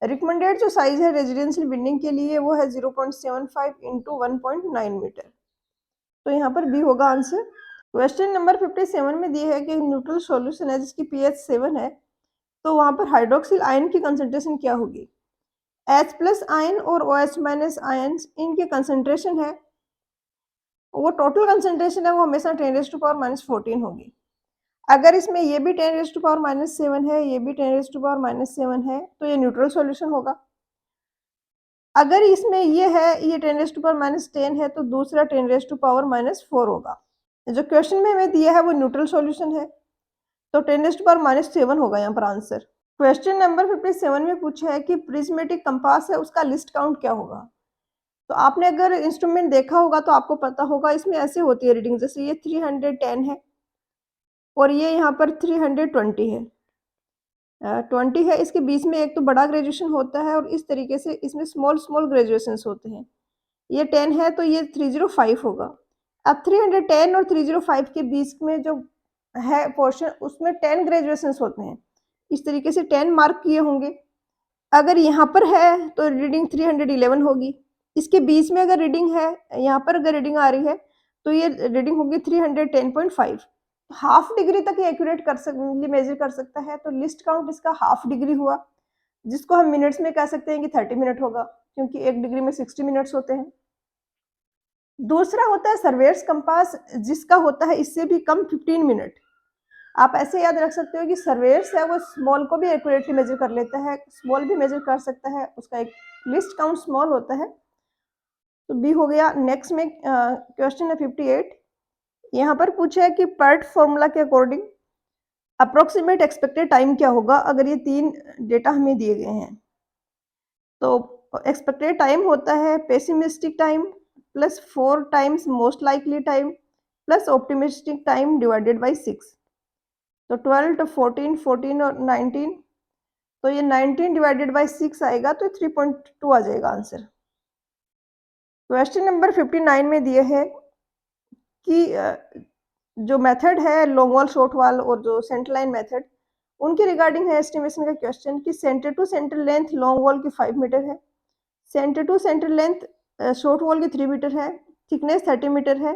रिकमेंडेड जो साइज है रेजिडेंशियल बिल्डिंग के लिए वो है 0.75 इंटू 1.9 मीटर। तो यहाँ पर बी होगा आंसर। क्वेश्चन नंबर 57 में दिए है कि न्यूट्रल सॉल्यूशन है जिसकी pH 7 है, तो वहां पर हाइड्रोक्सिल आयन की कंसंट्रेशन क्या होगी। H प्लस आयन और OH माइनस आयन इनके कंसंट्रेशन है, वो टोटल कंसंट्रेशन है वो हमेशा 10⁻⁻14 होगी। अगर इसमें ये भी 10⁻⁻7 है, ये भी 10⁻⁻7 है, तो ये न्यूट्रल सॉल्यूशन होगा। अगर इसमें ये है, ये 10⁻10 है, तो दूसरा 10⁻4 होगा। जो क्वेश्चन में हमें दिया है वो न्यूट्रल सॉल्यूशन है, तो 10⁻7 होगा यहाँ पर आंसर। क्वेश्चन नंबर 57 में पूछा है कि प्रिज्मेटिक कंपास है उसका लिस्ट काउंट क्या होगा। तो आपने अगर इंस्ट्रूमेंट देखा होगा तो आपको पता होगा, इसमें ऐसे होती है रीडिंग, जैसे ये 310 है और ये यहाँ पर 320 है, 20 है, इसके बीच में एक तो बड़ा ग्रेजुएशन होता है और इस तरीके से इसमें स्मॉल स्मॉल ग्रेजुएशन होते हैं। ये 10 है तो ये 305 होगा। अब 310 और 305 के बीच में जो है पोर्शन, उसमें 10 ग्रेजुएशन होते हैं, इस तरीके से 10 मार्क किए होंगे। अगर यहाँ पर है तो रीडिंग 311 होगी, इसके बीच में अगर रीडिंग है, यहाँ पर अगर रीडिंग आ रही है तो ये रीडिंग होगी 310.5। हाफ डिग्री तक ये एक्यूरेट मेजर कर सकता है, तो लिस्ट काउंट इसका हाफ डिग्री हुआ, जिसको हम मिनट्स में कह सकते हैं कि 30 मिनट होगा, क्योंकि एक डिग्री में 60 मिनट्स होते हैं। दूसरा होता है सर्वेयर्स कंपास, जिसका होता है इससे भी कम 15 मिनट। आप ऐसे याद रख सकते हो कि सर्वेयर्स है वो स्मॉल को भी एक्यूरेटली मेजर कर लेता है, स्मॉल भी मेजर कर सकता है, उसका एक लिस्ट काउंट स्मॉल होता है, तो बी हो गया। नेक्स्ट में क्वेश्चन है 58। यहाँ पर पूछा है कि पर्ट फॉर्मूला के अकॉर्डिंग अप्रोक्सीमेट एक्सपेक्टेड टाइम क्या होगा अगर ये 3 डेटा हमें दिए गए हैं। तो एक्सपेक्टेड टाइम होता है pessimistic time plus 4 times most likely time plus optimistic time divided by 6। तो 12 to 14, 14 और 19, तो ये 19 डिवाइडेड बाई 6 आएगा, तो 3.2 आ जाएगा आंसर। क्वेश्चन नंबर 59 में दिए है कि जो मेथड है लॉन्ग वॉल शॉर्ट वॉल और जो सेंटर लाइन मेथड, उनके रिगार्डिंग है एस्टिमेशन का क्वेश्चन कि centre to centre length long wall की 5 मीटर है, centre to centre length short wall की 3 मीटर है, थिकनेस 30 मीटर है,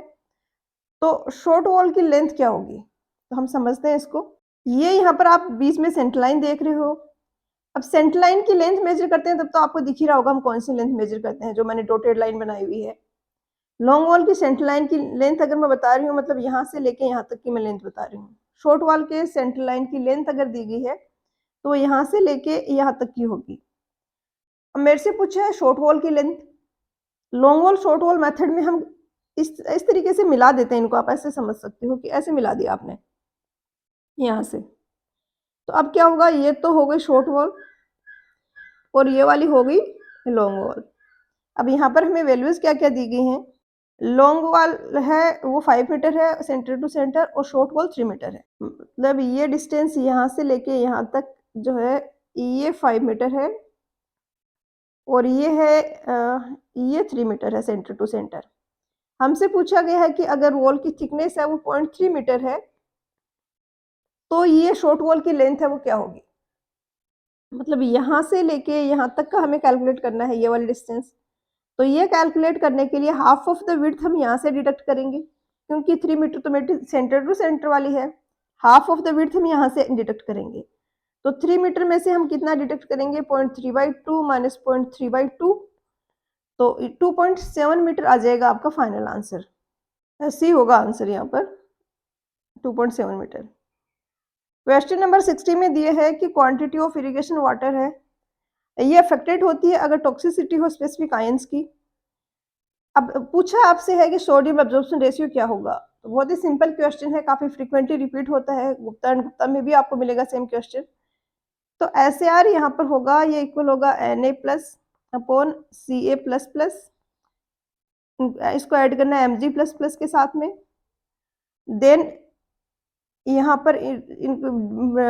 तो शॉर्ट वॉल की लेंथ क्या होगी। तो हम समझते हैं इसको। ये यहाँ पर आप बीच में सेंटर लाइन देख रहे हो। अब सेंटर लाइन की लेंथ मेजर करते हैं तब तो आपको दिख ही रहा होगा हम कौन सी लेंथ मेजर करते हैं, जो मैंने डॉटेड लाइन बनाई हुई है। लॉन्ग वॉल की सेंटर लाइन की लेंथ अगर मैं बता रही हूँ, मतलब यहाँ से लेके यहाँ तक की मैं लेंथ बता रही हूँ। शॉर्ट वॉल के सेंटर लाइन की लेंथ अगर दी गई है तो यहाँ से लेके यहाँ तक की होगी। अब मेरे से पूछा है शॉर्ट वॉल की length. Long wall short wall method में हम इस तरीके से मिला देते हैं इनको, आप ऐसे समझ सकते हो कि ऐसे मिला दिया आपने यहाँ से। तो अब क्या होगा, ये तो हो गई शॉर्ट वॉल और ये वाली हो गई लॉन्ग वॉल। अब यहाँ पर हमें वैल्यूज क्या क्या दी गई हैं। लॉन्ग वॉल है वो 5 मीटर है सेंटर टू सेंटर और शॉर्ट वॉल 3 मीटर है। मतलब ये डिस्टेंस यहाँ से लेके यहाँ तक जो है ये 5 मीटर है और ये है ये 3 मीटर है सेंटर टू सेंटर। हमसे पूछा गया है कि अगर वॉल की थिकनेस है वो 0.3 मीटर है तो ये शॉर्ट वॉल की लेंथ है वो क्या होगी। मतलब यहाँ से लेके यहाँ तक का हमें कैलकुलेट करना है ये वाली डिस्टेंस। तो ये कैलकुलेट करने के लिए हाफ ऑफ द विड्थ हम यहाँ से डिडक्ट करेंगे क्योंकि 3 मीटर तो मेरी सेंटर टू सेंटर वाली है। हाफ ऑफ द विड्थ हम यहाँ से डिडक्ट करेंगे तो 3 मीटर में से हम कितना डिडक्ट करेंगे 0.3/2 माइनस 0.3/2 तो 2.7 मीटर आ जाएगा आपका फाइनल आंसर। सी होगा आंसर यहाँ पर 2.7 मीटर। क्वेश्चन नंबर 60 में दिए है कि क्वांटिटी ऑफ इरिगेशन वाटर है ये अफेक्टेड होती है अगर टॉक्सिसिटी हो स्पेसिफिक आयंस की। अब पूछा आपसे है कि सोडियम एब्जॉर्प्शन रेशियो क्या होगा। तो बहुत ही सिंपल क्वेश्चन है, काफी फ्रीक्वेंटली रिपीट होता है, गुप्ता एंड गुप्ता में भी आपको मिलेगा सेम क्वेश्चन। तो SAR यहाँ पर होगा ये इक्वल होगा Na plus upon Ca plus plus, इसको ऐड करना है Mg प्लस प्लस के साथ में, देन यहाँ पर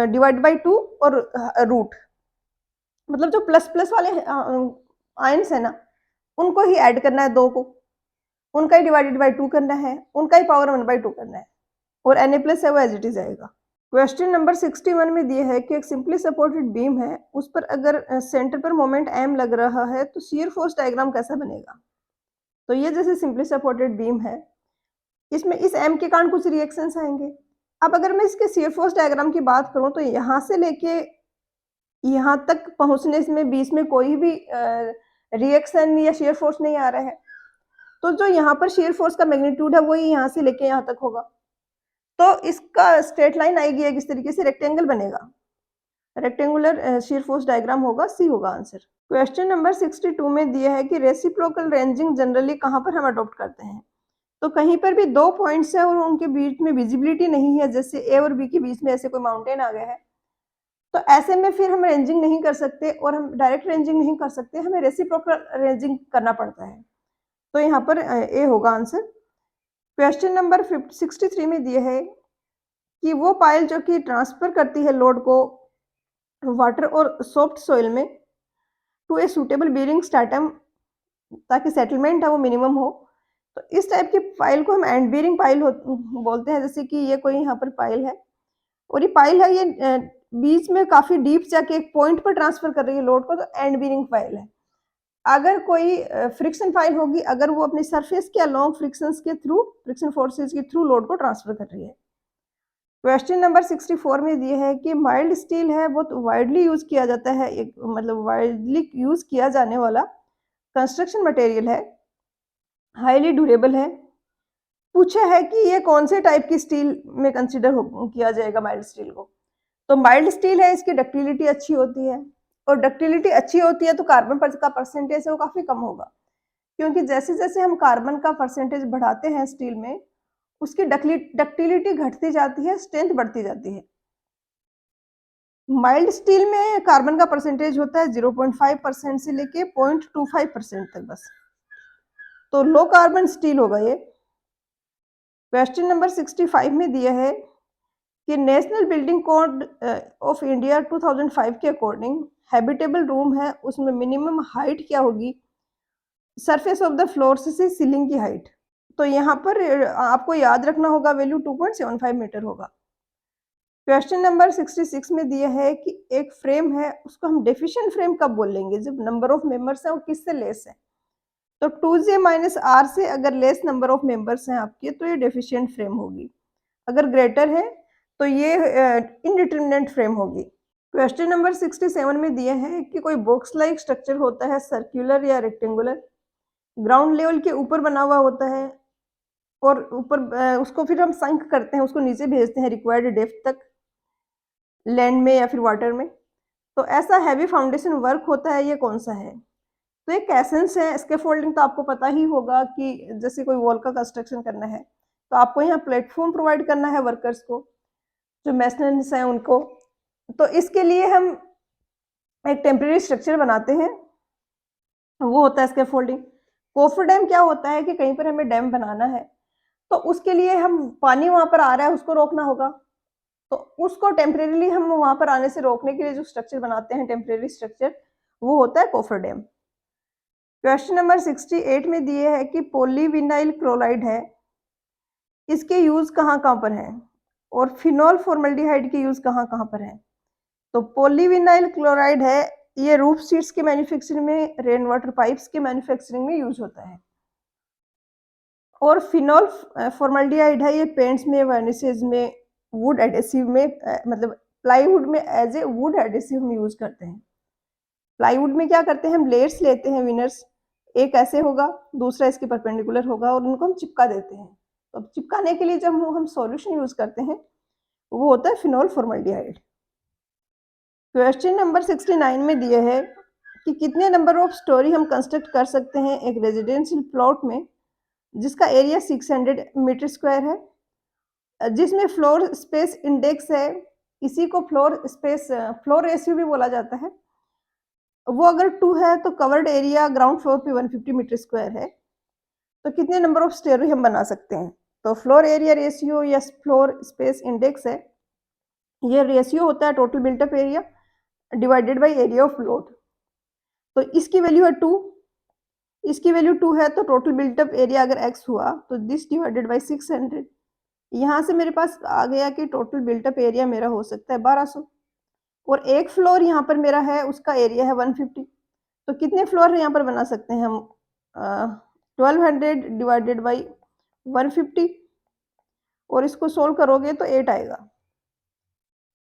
डिवाइड बाई 2 और रूट, मतलब जो प्लस प्लस वाले आयंस है ना उनको ही ऐड करना है, दो को उनका ही डिवाइडेड बाई 2 करना है, उनका ही पावर 1/2 करना है और Na प्लस है वो एज इट इज आएगा। क्वेश्चन नंबर 61 में दिया है कि एक सिंपली सपोर्टेड बीम है उस पर अगर सेंटर पर मोमेंट M लग रहा है तो शियर फोर्स डायग्राम कैसा बनेगा। तो ये जैसे सिंपली सपोर्टेड बीम है इसमें इस M के कारण कुछ रिएक्शंस आएंगे। अब अगर मैं इसके शियर फोर्स डायग्राम की बात करूं तो यहाँ से लेके यहाँ तक पहुंचने में बीच में कोई भी रिएक्शन या शेयर फोर्स नहीं आ रहा है। तो जो यहाँ पर शेयर फोर्स का मैग्नीट्यूड है वही यहाँ से लेके यहाँ तक होगा। तो इसका स्ट्रेट लाइन आएगी एक इस तरीके से, रेक्टेंगल बनेगा, रेक्टेंगुलर शेयर फोर्स डायग्राम होगा, सी होगा आंसर। क्वेश्चन नंबर 62 में दिया है कि रेसिप्रोकल रेंजिंग जनरली कहाँ पर हम अडॉप्ट करते हैं। तो कहीं पर भी दो पॉइंट्स है और उनके बीच में विजिबिलिटी नहीं है, जैसे ए और बी के बीच में ऐसे कोई माउंटेन आ गया है, तो ऐसे में फिर हम रेंजिंग नहीं कर सकते और हम डायरेक्ट रेंजिंग नहीं कर सकते, हमें रेसिप्रोकल रेंजिंग करना पड़ता है। तो यहाँ पर ए होगा आंसर। क्वेश्चन नंबर 63 में दिया है कि वो पाइल जो कि ट्रांसफर करती है लोड को वाटर और सॉफ्ट सॉइल में to a suitable bearing stratum ताकि सेटलमेंट है वो मिनिमम हो, तो इस टाइप की पाइल को हम एंड बेरिंग पाइल बोलते हैं। जैसे कि ये कोई यहाँ पर पाइल है और ये पाइल है, ये बीच में काफी डीप जाके एक पॉइंट पर ट्रांसफर कर रही है लोड को, तो एंड बेरिंग पाइल है। अगर कोई फ्रिक्शन पाइल होगी, अगर वो अपने सरफेस के अलोंग फ्रिक्शंस के थ्रू, फ्रिक्शन फोर्सेस के थ्रू लोड को ट्रांसफर कर रही है। क्वेश्चन नंबर 64 में दिए है कि माइल्ड स्टील है बहुत वाइडली यूज किया जाता है, एक मतलब वाइडली यूज किया जाने वाला कंस्ट्रक्शन मटेरियल है, हाईली ड्यूरेबल है। पूछा है कि ये कौन से टाइप की स्टील में कंसिडर किया जाएगा माइल्ड स्टील को। तो माइल्ड स्टील है, इसकी डक्टिलिटी अच्छी होती है और डक्टिलिटी अच्छी होती है तो कार्बन का परसेंटेज है वो काफी कम होगा, क्योंकि जैसे जैसे हम कार्बन का परसेंटेज बढ़ाते हैं स्टील में उसकी डक्टिलिटी घटती जाती है, स्ट्रेंथ बढ़ती जाती है। माइल्ड स्टील में कार्बन का परसेंटेज होता है 0.5% से लेके 0.25% तक बस, तो लो कार्बन स्टील होगा ये। क्वेश्चन नंबर 65 में दिया है कि national building code of India 2005 के अकॉर्डिंग हैबिटेबल रूम है उसमें मिनिमम हाइट क्या होगी सरफेस ऑफ द फ्लोर से सीलिंग की हाइट। तो यहाँ पर आपको याद रखना होगा वैल्यू 2.75 मीटर होगा। क्वेश्चन नंबर 66 में दिया है कि एक फ्रेम है उसको हम डेफिशिएंट फ्रेम कब बोलेंगे, जब नंबर ऑफ मेंबर्स है वो किससे लेस है। तो 2j माइनस r से अगर लेस नंबर ऑफ मेंबर्स हैं आपके तो ये डेफिशिएंट फ्रेम होगी, अगर ग्रेटर है तो ये इनडिटरमिनेट फ्रेम होगी। क्वेश्चन नंबर 67 में दिया है कि कोई बॉक्स लाइक स्ट्रक्चर होता है सर्कुलर या रेक्टेंगुलर, ग्राउंड लेवल के ऊपर बना हुआ होता है और ऊपर उसको फिर हम संक करते हैं, उसको नीचे भेजते हैं रिक्वायर्ड डेप्थ तक, लैंड में या फिर वाटर में। तो ऐसा हैवी फाउंडेशन वर्क होता है, ये कौन-सा है? तो ये कैसेंस है। स्कैफोल्डिंग तो आपको पता ही होगा कि जैसे कोई वॉल का कंस्ट्रक्शन करना है, तो आपको यहाँ प्लेटफ़ॉर्म प्रोवाइड करना है वर्कर्स को, जो मेसन्स हैं उनको। तो इसके लिए हम एक टेम्परेरी स्ट्रक्चर बनाते हैं, वो होता है स्कैफोल्डिंग। कोफर डैम क्या होता है कि कहीं पर हमें डैम बनाना है, तो उसके लिए हम पानी वहाँ पर आ रहा है उसको रोकना होगा। तो उसको टेम्परेरीली हम वहाँ पर आने से रोकने के लिए जो स्ट्रक्चर बनाते हैं टेम्परेरी स्ट्रक्चर, वो होता है कोफर डैम। क्वेश्चन नंबर 68 में दिए है कि पॉलीविनाइल क्लोराइड है, इसके यूज़ कहाँ-कहाँ पर हैं? और फिनोल फॉर्मल्डिहाइड के यूज़ कहाँ-कहाँ पर हैं? तो पॉलीविनाइल क्लोराइड है, ये रूफ शीट्स के मैन्युफैक्चरिंग में, रेन वाटर पाइप्स के मैन्युफैक्चरिंग में यूज़ होता है। और फिनोल फॉर्मल्डिहाइड है, ये पेंट्स में, वर्निसेस में, वुड एडहेसिव में, मतलब प्लाईवुड में एज़ ए वुड एडहेसिव हम यूज़ करते हैं। प्लाईवुड में क्या करते हैं, हम लेयर्स लेते हैं विनर्स, एक ऐसे होगा, दूसरा इसके परपेंडिकुलर होगा और उनको हम चिपका देते हैं। तो चिपकाने के लिए जब हम सॉल्यूशन यूज़ करते हैं, वो होता है फिनोल फॉर्मल्डिहाइड। क्वेश्चन नंबर 69 में दिए है कि कितने नंबर ऑफ स्टोरी हम कंस्ट्रक्ट कर सकते हैं एक रेजिडेंशियल प्लॉट में, जिसका एरिया 600 मीटर स्क्वायर है, जिसमें फ्लोर स्पेस इंडेक्स है, इसी को फ्लोर रेशियो भी बोला जाता है। वो अगर 2 है तो कवर्ड एरिया ग्राउंड फ्लोर पे 150 मीटर स्क्वायर है। तो कितने नंबर ऑफ स्टोरी हम बना सकते हैं? तो फ्लोर एरिया रेशियो या फ्लोर स्पेस इंडेक्स है, ये रेशियो होता है total built up area divided by area of plot. तो इसकी वैल्यू है 2, इसकी वैल्यू 2 है, तो टोटल बिल्ट अप एरिया अगर x हुआ तो दिस डिवाइडेड बाय 600। यहाँ से मेरे पास आ गया कि टोटल बिल्ट अप एरिया मेरा हो सकता है 1200, और एक फ्लोर यहाँ पर मेरा है, उसका एरिया है 150। तो कितने फ्लोर यहाँ पर बना सकते हैं हम? 1200 डिवाइडेड बाई 150, और इसको सोल्व करोगे तो 8 आएगा।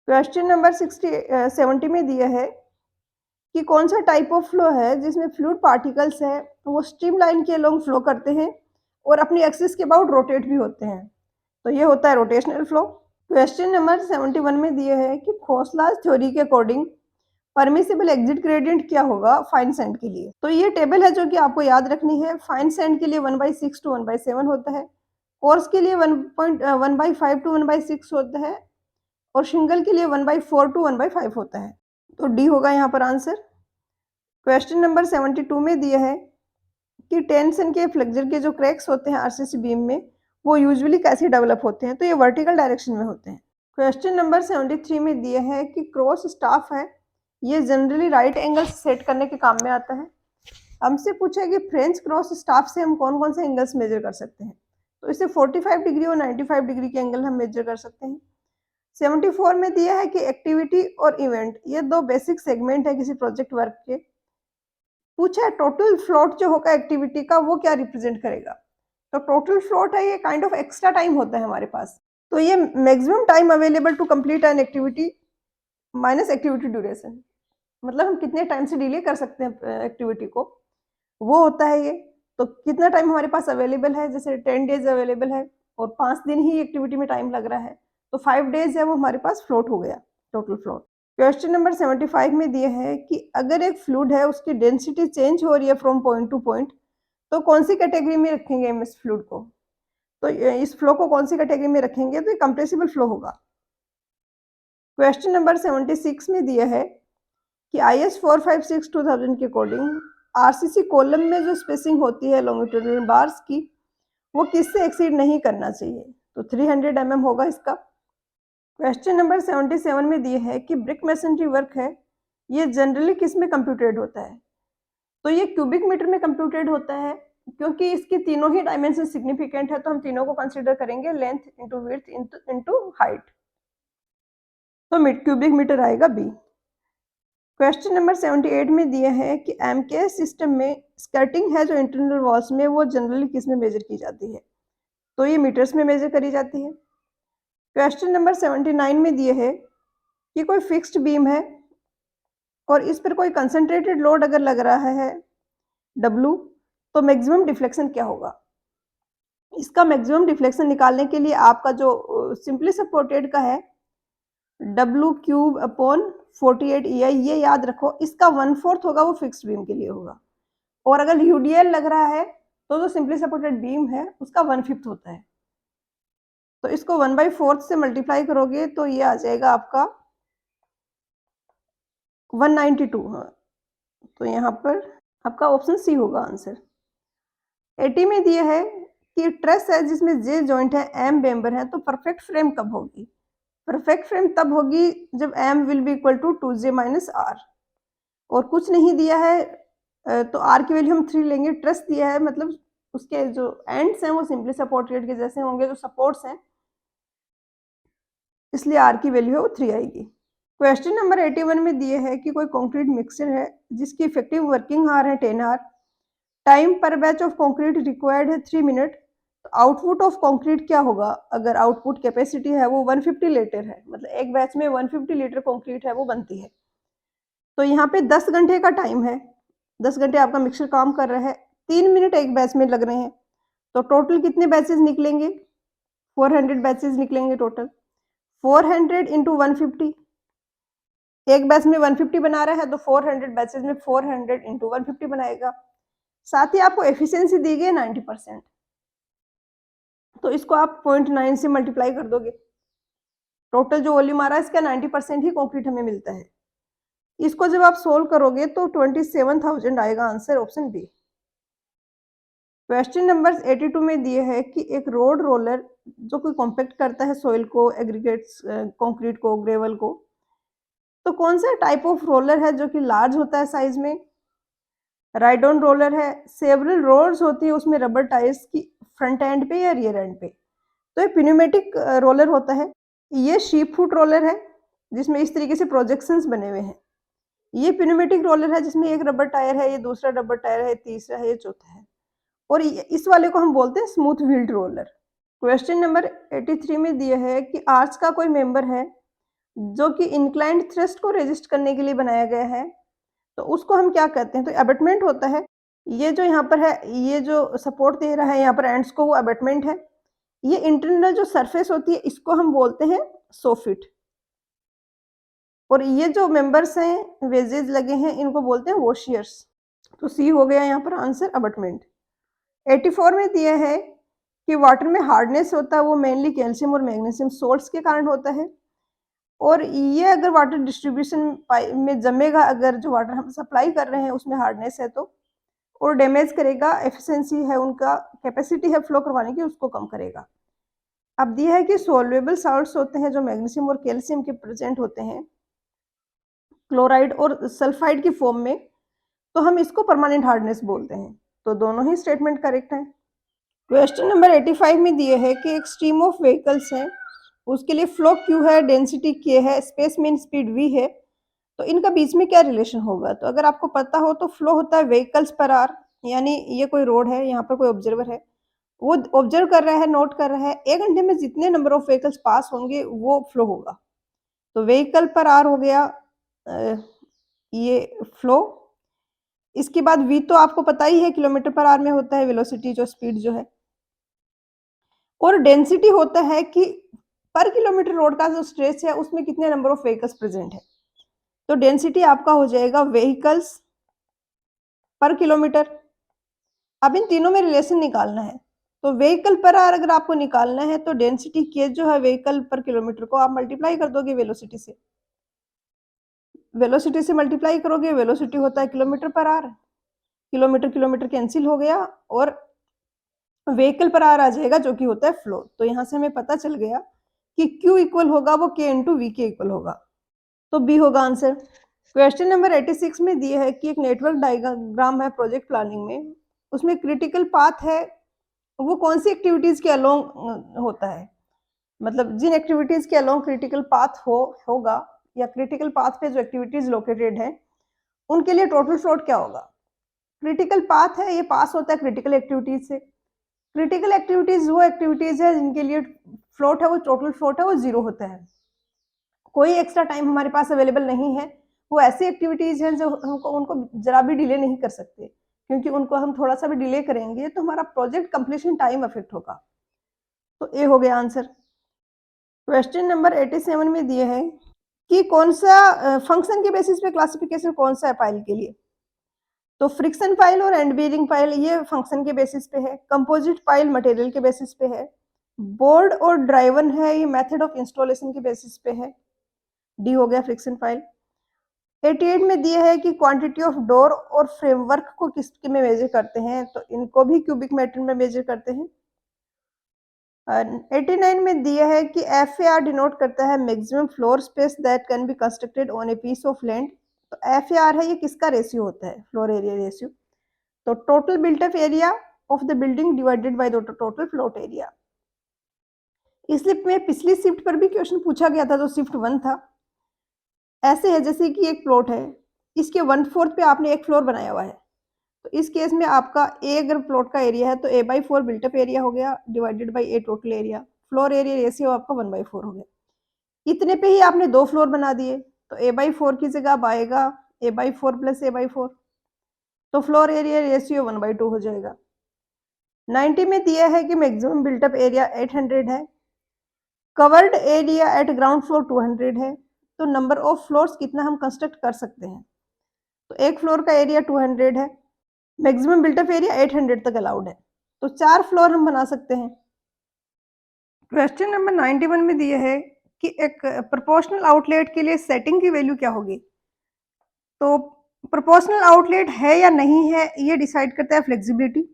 क्वेश्चन नंबर 70 में दिया है कि कौन सा टाइप ऑफ फ्लो है जिसमें फ्लूइड पार्टिकल्स है वो स्ट्रीमलाइन के अलोंग फ्लो करते हैं और अपनी एक्सिस के अबाउट रोटेट भी होते हैं। तो ये होता है रोटेशनल फ्लो। क्वेश्चन नंबर 71 में दिए है कि खोसलाज थ्योरी के अकॉर्डिंग परमिसिबल एग्जिट ग्रेडियंट क्या होगा फाइन सैंड के लिए? तो ये टेबल है जो कि आपको याद रखनी है। फाइन सैंड के लिए 1/6 टू 1/7 होता है, कोर्स के लिए 1/5 टू 1/6 होता है, और शिंगल के लिए 1/4 टू 1/5 होता है। तो डी होगा यहाँ पर आंसर। क्वेश्चन नंबर 72 में दिया है कि टेंशन के फ्लेक्चर के जो क्रैक्स होते हैं आरसीसी बीम में, वो यूजुअली कैसे डेवलप होते हैं? तो ये वर्टिकल डायरेक्शन में होते हैं। क्वेश्चन नंबर 73 में दिया है कि क्रॉस स्टाफ है, ये जनरली राइट एंगल सेट करने के काम में आता है। हमसे पूछा है कि फ्रेंच क्रॉस स्टाफ से हम कौन कौन से एंगल्स मेजर कर सकते हैं? तो इसे 45 डिग्री और 95 डिग्री के एंगल हम मेजर कर सकते हैं। 74 में दिया है कि एक्टिविटी और इवेंट, ये दो बेसिक सेगमेंट है किसी प्रोजेक्ट वर्क के। पूछा है टोटल फ्लोट जो होगा एक्टिविटी का, वो क्या रिप्रेजेंट करेगा? तो टोटल फ्लोट है, ये काइंड ऑफ एक्स्ट्रा टाइम होता है हमारे पास। तो ये maximum time available to complete an activity minus activity duration, मतलब हम कितने टाइम से डिले कर सकते हैं एक्टिविटी को, वो होता है ये। तो कितना टाइम हमारे पास अवेलेबल है, जैसे 10 डेज अवेलेबल है और 5 दिन ही एक्टिविटी में टाइम लग रहा है, तो 5 डेज है वो हमारे पास फ्लोट हो गया, टोटल फ्लोट। क्वेश्चन नंबर 75 में दिया है कि अगर एक फ्लूइड है उसकी डेंसिटी चेंज हो रही है फ्रॉम पॉइंट टू पॉइंट, तो कौन सी कैटेगरी में रखेंगे हम इस फ्लूइड को? तो इस फ्लो को कौन सी कैटेगरी में रखेंगे? तो ये कंप्रेसिबल फ्लो होगा। क्वेश्चन नंबर 76 में दिया है कि IS 456/2000 के अकॉर्डिंग आरसीसी कॉलम में जो स्पेसिंग होती है लॉन्गिट्यूडिनल बार्स की, वो किससे एक्सीड नहीं करना चाहिए? तो 300 mm होगा इसका। क्वेश्चन नंबर 77 में दिए है कि ब्रिक मैसनरी वर्क है, ये जनरली किस में कंप्यूटेड होता है? तो ये क्यूबिक मीटर में कंप्यूटेड होता है, क्योंकि इसकी तीनों ही डायमेंशन सिग्निफिकेंट है, तो हम तीनों को कंसीडर करेंगे, length into width into height. तो क्यूबिक मीटर आएगा बी। क्वेश्चन नंबर 78 में दिया है कि एमकेएस सिस्टम में स्कर्टिंग है जो इंटरनल वॉल्स में, वो जनरली किस में मेजर की जाती है? तो ये मीटर्स में मेजर करी जाती है। क्वेश्चन नंबर 79 में दिए है कि कोई फिक्स्ड बीम है और इस पर कोई कंसंट्रेटेड लोड अगर लग रहा है W, तो मैक्सिमम डिफ्लेक्शन क्या होगा? इसका मैक्सिमम डिफ्लेक्शन निकालने के लिए आपका जो सिंपली सपोर्टेड का है W³/48 EI, ये याद रखो, इसका 1/4 होगा वो फिक्स्ड बीम के लिए होगा। और अगर यूडीएल लग रहा है तो जो सिंपली सपोर्टेड बीम है उसका 1/5 होता है। तो इसको 1/4 से मल्टीप्लाई करोगे तो ये आ जाएगा आपका 192। हाँ, तो यहाँ पर आपका ऑप्शन सी होगा आंसर। 80 में दिया है कि ट्रेस है जिसमें जे जॉइंट है, एम मेंबर है, तो परफेक्ट फ्रेम कब होगी? परफेक्ट फ्रेम तब होगी जब M will be equal to 2J minus R. और कुछ नहीं दिया है तो आर की वैल्यू हम 3 लेंगे। ट्रस्ट दिया है मतलब उसके जो एंड्स हैं वो सिंपली सपोर्टेड के जैसे होंगे, जो सपोर्ट्स हैं, इसलिए आर की वैल्यू है वो 3 आएगी। क्वेश्चन नंबर 81 में दिए है कि कोई कंक्रीट मिक्सचर है जिसकी इफेक्टिव वर्किंग आवर है 10 आवर, टाइम पर बैच ऑफ कंक्रीट रिक्वायर्ड है 3 मिनट, तो आउटपुट ऑफ कंक्रीट क्या होगा? अगर आउटपुट कैपेसिटी है वो 150 लीटर है, मतलब एक बैच में 150 लीटर कंक्रीट है वो बनती है, तो यहाँ पे 10 घंटे का टाइम है, 10 घंटे आपका मिक्सर काम कर रहा है, 3 मिनट एक बैच में लग रहे हैं, तो टोटल कितने बैचेस निकलेंगे? 400 बैचेस निकलेंगे टोटल। 400 इंटू 150, एक बैच में 150 बना रहा है तो 400 बैचेस में 400 इंटू 150 बनाएगा। साथ ही आपको एफिशिएंसी दी गई है 90%, तो इसको आप 0.9 से मल्टीप्लाई कर दोगे। टोटल जो वॉल्यूम आ रहा है इसका 90% ही कंक्रीट हमें मिलता है। इसको जब आप सोल्व करोगे तो 27,000 आएगा answer, option B. Question number 82 में दिए है कि एक रोड रोलर जो कि कॉम्पैक्ट करता है सॉइल को, एग्रीगेट्स, कंक्रीट को, ग्रेवल को, तो कौन सा टाइप ऑफ रोलर है जो कि लार्ज होता है साइज में? राइड ऑन रोलर है, सेवरल रोल्स होती है उसमें रबर टायर्स की फ्रंट एंड पे या रियर एंड पे, तो ये पिन्यूमेटिक रोलर होता है। ये शीप फुट रोलर है जिसमें इस तरीके से प्रोजेक्शंस बने हुए हैं। ये पिन्यूमेटिक रोलर है जिसमें एक रबर टायर है, ये दूसरा रबर टायर है, तीसरा है, ये चौथा है, और इस वाले को हम बोलते हैं smooth wheeled roller. Question number 83 में दिया है कि आर्च का कोई मेंबर है जो कि इंक्लाइंड थ्रस्ट को रेजिस्ट करने के लिए बनाया गया है, तो उसको हम क्या कहते हैं? तो अबटमेंट होता है। ये जो यहाँ पर है, ये जो सपोर्ट दे रहा है यहाँ पर एंड्स को, वो अबटमेंट है। ये इंटरनल जो सरफेस होती है इसको हम बोलते हैं सोफिट, और ये जो मेंबर्स हैं, वेजेज लगे हैं, इनको बोलते हैं वॉशियर्स। तो सी हो गया यहाँ पर आंसर, अबटमेंट। 84 में दिया है कि वाटर में हार्डनेस होता है वो मेनली कैल्शियम और मैग्नीशियम सोल्ट्स के कारण होता है, और ये अगर वाटर डिस्ट्रीब्यूशन में जमेगा, अगर जो वाटर हम सप्लाई कर रहे हैं उसमें हार्डनेस है तो, और डैमेज करेगा, एफिशिएंसी है उनका, कैपेसिटी है फ्लो करवाने की, उसको कम करेगा। अब दिया है कि सोल्युबल साल्ट्स होते हैं जो मैग्नीशियम और कैल्शियम के प्रेजेंट होते हैं क्लोराइड और सल्फाइड की फॉर्म में, तो हम इसको परमानेंट हार्डनेस बोलते हैं। तो दोनों ही स्टेटमेंट करेक्ट हैं। क्वेश्चन नंबर 85 में दिए है कि एक स्ट्रीम ऑफ व्हीकल्स है, उसके लिए फ्लो क्यू है, डेंसिटी के है, स्पेस मीन स्पीड वी है, तो इनका बीच में क्या रिलेशन होगा? तो अगर आपको पता हो तो फ्लो होता है व्हीकल्स पर आर, यानी ये कोई रोड है, यहाँ पर कोई ऑब्जर्वर है, वो ऑब्जर्व कर रहा है, नोट कर रहा है, 1 घंटे में जितने नंबर ऑफ व्हीकल्स पास होंगे वो फ्लो होगा, तो व्हीकल पर आर हो गया ये फ्लो। इसके बाद वी तो आपको पता ही है किलोमीटर पर आवर में होता है, वेलोसिटी जो स्पीड जो है, और डेंसिटी होता है कि पर किलोमीटर रोड का जो स्ट्रेच है उसमें कितने नंबर ऑफ व्हीकल्स प्रेजेंट है, तो डेंसिटी आपका हो जाएगा व्हीकल्स पर किलोमीटर। अब इन तीनों में रिलेशन निकालना है, तो व्हीकल पर आवर अगर आपको निकालना है तो डेंसिटी के जो है व्हीकल पर किलोमीटर को आप मल्टीप्लाई कर दोगे वेलोसिटी से, वेलोसिटी से मल्टीप्लाई करोगे, वेलोसिटी होता है kilometre per hour, kilometre kilometre cancel हो गया, और व्हीकल पर आवर आ जाएगा जो कि होता है फ्लो। तो यहाँ से हमें पता चल गया कि Q इक्वल होगा वो K इंटू वी के इक्वल होगा, तो बी होगा आंसर। क्वेश्चन नंबर 86 में दिया है कि एक नेटवर्क डायग्राम है प्रोजेक्ट प्लानिंग में, उसमें क्रिटिकल पाथ है, वो कौन सी एक्टिविटीज के अलोंग होता है? मतलब जिन एक्टिविटीज के अलोंग क्रिटिकल पाथ होगा, या क्रिटिकल पाथ पे जो एक्टिविटीज लोकेटेड है उनके लिए टोटल फ्लोट क्या होगा? क्रिटिकल पाथ है, ये पास होता है क्रिटिकल एक्टिविटीज से। क्रिटिकल एक्टिविटीज वो एक्टिविटीज है जिनके लिए फ्लोट है वो, टोटल फ्लोट है वो 0 होता है, कोई एक्स्ट्रा टाइम हमारे पास अवेलेबल नहीं है, वो ऐसी एक्टिविटीज हैं जो हमको उनको जरा भी डिले नहीं कर सकते, क्योंकि उनको हम थोड़ा सा भी डिले करेंगे तो हमारा प्रोजेक्ट कंप्लीशन टाइम अफेक्ट होगा। तो ए हो गया आंसर। क्वेश्चन नंबर 87 में दिए है कि कौन सा फंक्शन के बेसिस पे क्लासिफिकेशन कौन सा है पाइल के लिए। तो फ्रिक्शन पाइल और एंड बेरिंग पाइल ये फंक्शन के बेसिस पे है, कंपोजिट पाइल मटेरियल के बेसिस पे है, बोर्ड और ड्राइवन है ये मेथड ऑफ इंस्टॉलेशन के बेसिस पे है। डी हो गया फ्रिक्शन पाइल। 88 में दिए है कि क्वांटिटी ऑफ डोर और फ्रेमवर्क को किस में मेजर करते हैं, तो इनको भी क्यूबिक मीटर में मेजर करते हैं। 89 में दिया है कि FAR डिनोट करता है maximum floor space that can be constructed on a piece of land. तो FAR है ये किसका रेशियो होता है, फ्लोर एरिया रेशियो। तो total built up area of the building divided by the total plot area. इसलिए में पिछली शिफ्ट पर भी क्वेश्चन पूछा गया था, जो शिफ्ट 1 था। ऐसे है जैसे कि एक प्लॉट है, इसके 1/4 पे आपने एक फ्लोर बनाया हुआ है, तो इस केस में आपका ए अगर प्लॉट का एरिया है तो A/4 बिल्टअप एरिया हो गया divided by A total area. Floor area ratio आपका 1/4 हो गया। इतने पे ही आपने 2 फ्लोर बना दिए, तो A/4 की जगह अब आएगा A/4 प्लस A/4, तो फ्लोर एरिया रेशियो 1/2 हो जाएगा। 90 में दिया है कि मैक्सिमम बिल्टअप एरिया 800 है, covered area at ground floor 200 है, तो नंबर ऑफ फ्लोर्स कितना हम कंस्ट्रक्ट कर सकते हैं। तो एक फ्लोर का एरिया 200 है, मैक्सिमम बिल्टअप एरिया 800 तक अलाउड है, तो 4 फ्लोर हम बना सकते हैं। क्वेश्चन नंबर 91 में दिए है कि एक प्रोपोर्शनल आउटलेट के लिए सेटिंग की वैल्यू क्या होगी। तो प्रोपोर्शनल आउटलेट है या नहीं है ये डिसाइड करता है फ्लेक्सिबिलिटी।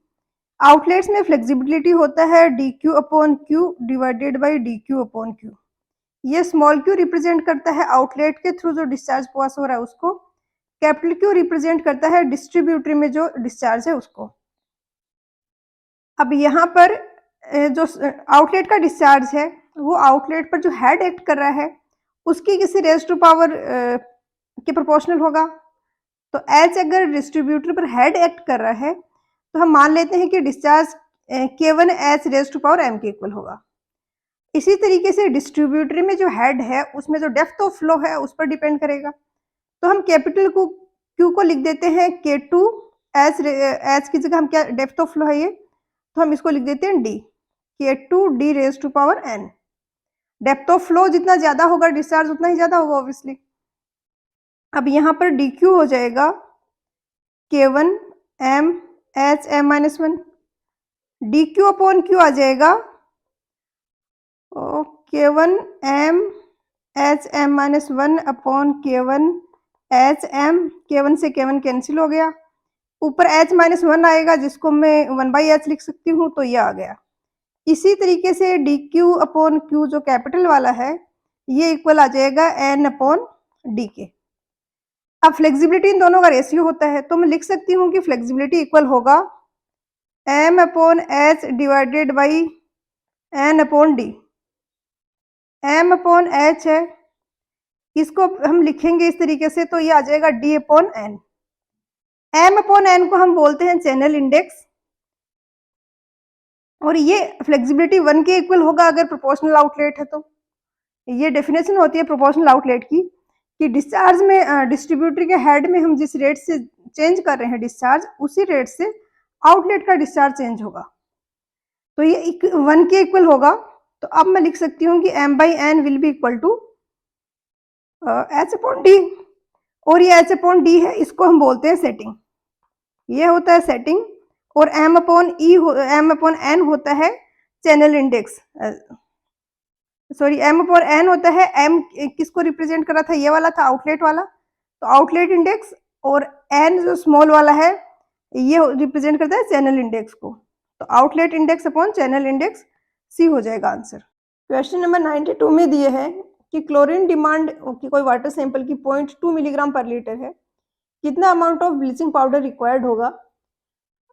आउटलेट्स में फ्लेक्सिबिलिटी होता है dq/q डिवाइडेड बाई dq/q। ये स्मॉल q रिप्रेजेंट करता है आउटलेट के थ्रू जो डिस्चार्ज पास हो रहा है उसको, कैपिटल Q रिप्रेजेंट करता है डिस्ट्रीब्यूटर में जो डिस्चार्ज है उसको। अब यहाँ पर जो आउटलेट का डिस्चार्ज है वो आउटलेट पर जो हेड एक्ट कर रहा है उसकी किसी रेज टू पावर के प्रोपोर्शनल होगा। तो एच अगर डिस्ट्रीब्यूटर पर हेड एक्ट कर रहा है तो हम मान लेते हैं कि discharge K1 H raise to power M के इक्वल होगा। इसी तरीके से डिस्ट्रीब्यूटर में जो हेड है उसमें जो डेप्थ ऑफ फ्लो है उस पर डिपेंड करेगा। तो हम कैपिटल को Q को लिख देते हैं K2 H की जगह हम क्या डेप्थ ऑफ फ्लो है ये, तो हम इसको लिख देते हैं D, K2 D raise to power N। Depth of flow जितना ज्यादा होगा डिस्चार्ज उतना ही ज्यादा होगा ऑब्वियसली। अब यहाँ पर DQ हो जाएगा K1 M H M-1, DQ/Q आ जाएगा K1 M H M-1 upon K1 H M, K1 से K1 कैंसिल हो गया, ऊपर H-1 आएगा जिसको मैं 1/H लिख सकती हूँ, तो ये आ गया। इसी तरीके से DQ/Q जो कैपिटल वाला है ये इक्वल आ जाएगा N/D के। अब फ्लेक्सिबिलिटी इन दोनों का रेशियो होता है, तो मैं लिख सकती हूँ कि फ्लेक्सिबिलिटी इक्वल होगा M/H divided by N/D। M/H है, इसको हम लिखेंगे इस तरीके से, तो ये आ जाएगा D/N। M/N को हम बोलते हैं चैनल इंडेक्स, और ये फ्लेक्सिबिलिटी 1 के इक्वल होगा अगर प्रोपोर्शनल आउटलेट है। तो ये डेफिनेशन होती है प्रोपोर्शनल आउटलेट की कि डिस्चार्ज में डिस्ट्रीब्यूटर के हेड में हम जिस रेट से चेंज कर रहे हैं डिस्चार्ज, उसी रेट से आउटलेट का डिस्चार्ज चेंज होगा। तो ये 1 के इक्वल होगा। तो अब मैं लिख सकती हूँ कि M/N will be equal to H/D, और ये H/D है, इसको हम बोलते हैं सेटिंग। ये होता है सेटिंग, और M/N होता है चैनल इंडेक्स। सॉरी, M/N होता है, M किसको रिप्रेजेंट कर रहा था, ये वाला था आउटलेट वाला, तो आउटलेट इंडेक्स, और N जो स्मॉल वाला है ये रिप्रेजेंट करता है चैनल इंडेक्स को। तो outlet index upon channel index C हो जाएगा आंसर। क्वेश्चन नंबर 92 में दिए है कि क्लोरीन डिमांड की कोई वाटर सैंपल की 0.2 मिलीग्राम पर लीटर है, कितना amount of bleaching powder required होगा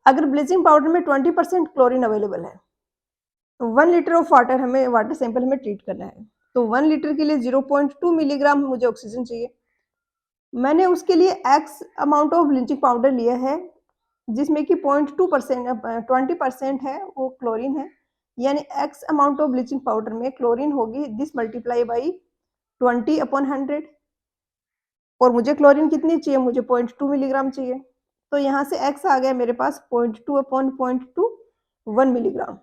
अगर ब्लीचिंग पाउडर में 20% क्लोरीन अवेलेबल है। 1 लीटर ऑफ वाटर हमें वाटर सैंपल हमें ट्रीट करना है, तो 1 लीटर के लिए 0.2 मिलीग्राम मुझे ऑक्सीजन चाहिए। मैंने उसके लिए x amount of bleaching powder लिया है जिसमें कि 20% है वो क्लोरीन है, यानी x amount of bleaching powder में क्लोरीन होगी दिस मल्टीप्लाई बाई 20/100, और मुझे क्लोरीन कितनी चाहिए, मुझे 0.2 मिलीग्राम चाहिए। तो यहाँ से x आ गया मेरे पास 0.2 अपॉन 0.2 1 मिलीग्राम।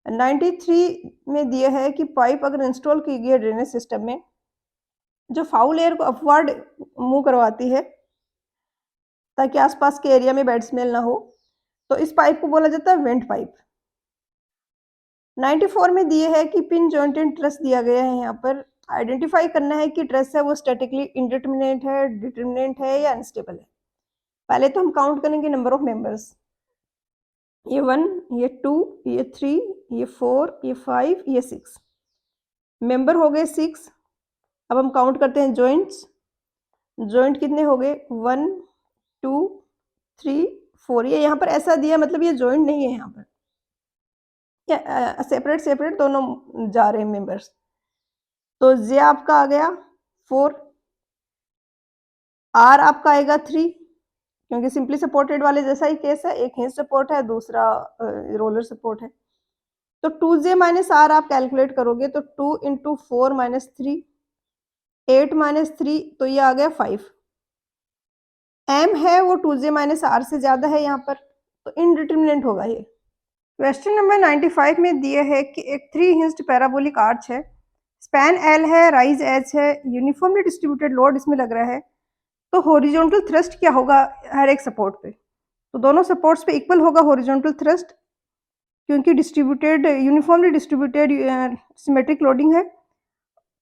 93 में दिया है कि पाइप अगर इंस्टॉल की गई है ड्रेनेज सिस्टम में जो फाउल एयर को अपवर्ड मूव करवाती है ताकि आसपास के एरिया में बैड स्मेल ना हो, तो इस पाइप को बोला जाता है वेंट पाइप। 94 में दिए है कि पिन जॉइंटेड ट्रस दिया गया है। यहाँ पर आइडेंटिफाई करना है कि ट्रस है वो स्टैटिकली इंडिटरमिनेट है, डिटरमिनेट है या अनस्टेबल है। पहले तो हम काउंट करेंगे नंबर ऑफ मेंबर्स, ये 1, ये 2, ये 3, ये 4, ये 5, ये 6 मेंबर हो गए 6। अब हम काउंट करते हैं जॉइंट्स। जॉइंट कितने हो गए 1 2 3 4। ये यहाँ पर ऐसा दिया मतलब ये जॉइंट नहीं है, यहाँ पर सेपरेट सेपरेट दोनों जा रहे हैं मेंबर्स। तो जे आपका आ गया 4, आर आपका आएगा 3 क्योंकि सिंपली सपोर्टेड वाले जैसा ही केस है, एक हिंज सपोर्ट है दूसरा रोलर सपोर्ट है। तो 2j माइनस आर आप कैलकुलेट करोगे तो 2 इंटू 4 माइनस 3, 8 माइनस 3, तो ये आ गया 5। एम है वो 2j माइनस आर से ज्यादा है यहाँ पर, तो इनडिटरमिनेंट होगा ये। क्वेश्चन नंबर 95 में दिया है कि एक 3 हिंज्ड पैराबोलिक आर्च है, स्पैन एल है, राइज एच है, यूनिफॉर्मली डिस्ट्रीब्यूटेड लोड इसमें लग रहा है, तो हॉरिजॉन्टल थ्रस्ट क्या होगा हर एक सपोर्ट पे? तो दोनों सपोर्ट्स पे इक्वल होगा हॉरिजॉन्टल थ्रस्ट क्योंकि distributed uniformly distributed symmetric loading है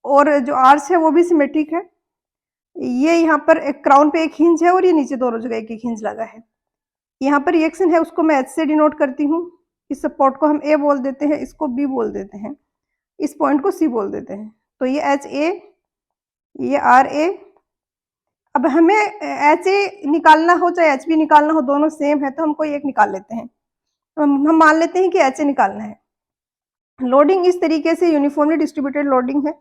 और जो आर्च है वो भी सिमेट्रिक है। ये यहाँ पर एक क्राउन पे एक हिंज है और ये नीचे दोनों जगह एक हिंज लगा है। यहाँ पर रिएक्शन है उसको मैं एच से डिनोट करती हूँ। इस सपोर्ट को हम ए बोल देते हैं, इसको बी बोल देते हैं, इस पॉइंट को सी बोल देते हैं। तो ये एच ए, ये आर ए। अब हमें एच ए निकालना हो चाहे एच बी निकालना हो, दोनों सेम है तो हम कोई एक निकाल लेते हैं। हम मान लेते हैं कि एच ए निकालना है। लोडिंग इस तरीके से यूनिफॉर्मली डिस्ट्रीब्यूटेड लोडिंग है।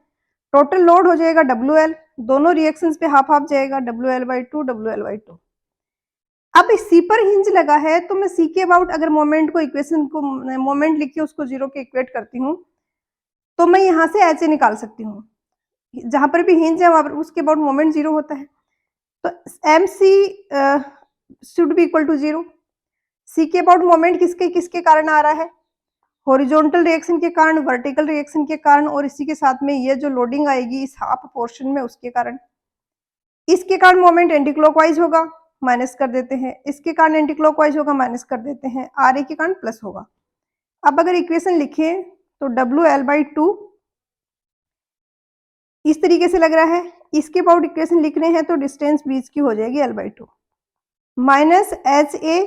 टोटल लोड हो जाएगा डब्ल्यू एल, दोनों रिएक्शंस पे हाफ हाफ जाएगा, W L by two, W L by two. अब सी पर हिंज लगा है तो मैं सी के अबाउट अगर मोमेंट को इक्वेशन को मोमेंट लिख के उसको जीरो के इक्वेट करती हूँ तो मैं यहाँ से एच ए निकाल सकती हूँ। जहां पर भी हिंज है वहां पर उसके अबाउट मोमेंट जीरो होता है, तो M C should be equal to zero. C के अबाउट मोमेंट किसके किसके कारण आ रहा है? हॉरिजॉन्टल रिएक्शन के कारण, वर्टिकल रिएक्शन के कारण, और इसी के साथ में ये जो लोडिंग आएगी इस हाफ पोर्शन में उसके कारण। इसके कारण मोमेंट एंटी क्लॉकवाइज होगा, माइनस कर देते हैं। इसके कारण एंटी क्लॉकवाइज होगा, माइनस कर देते हैं। आर ए के कारण प्लस होगा। अब अगर इक्वेशन लिखें तो डब्ल्यू एल बाई टू इस तरीके से लग रहा है। इसके अबाउट इक्वेशन लिख रहे हैं तो डिस्टेंस बीच की हो जाएगी L by two minus H A.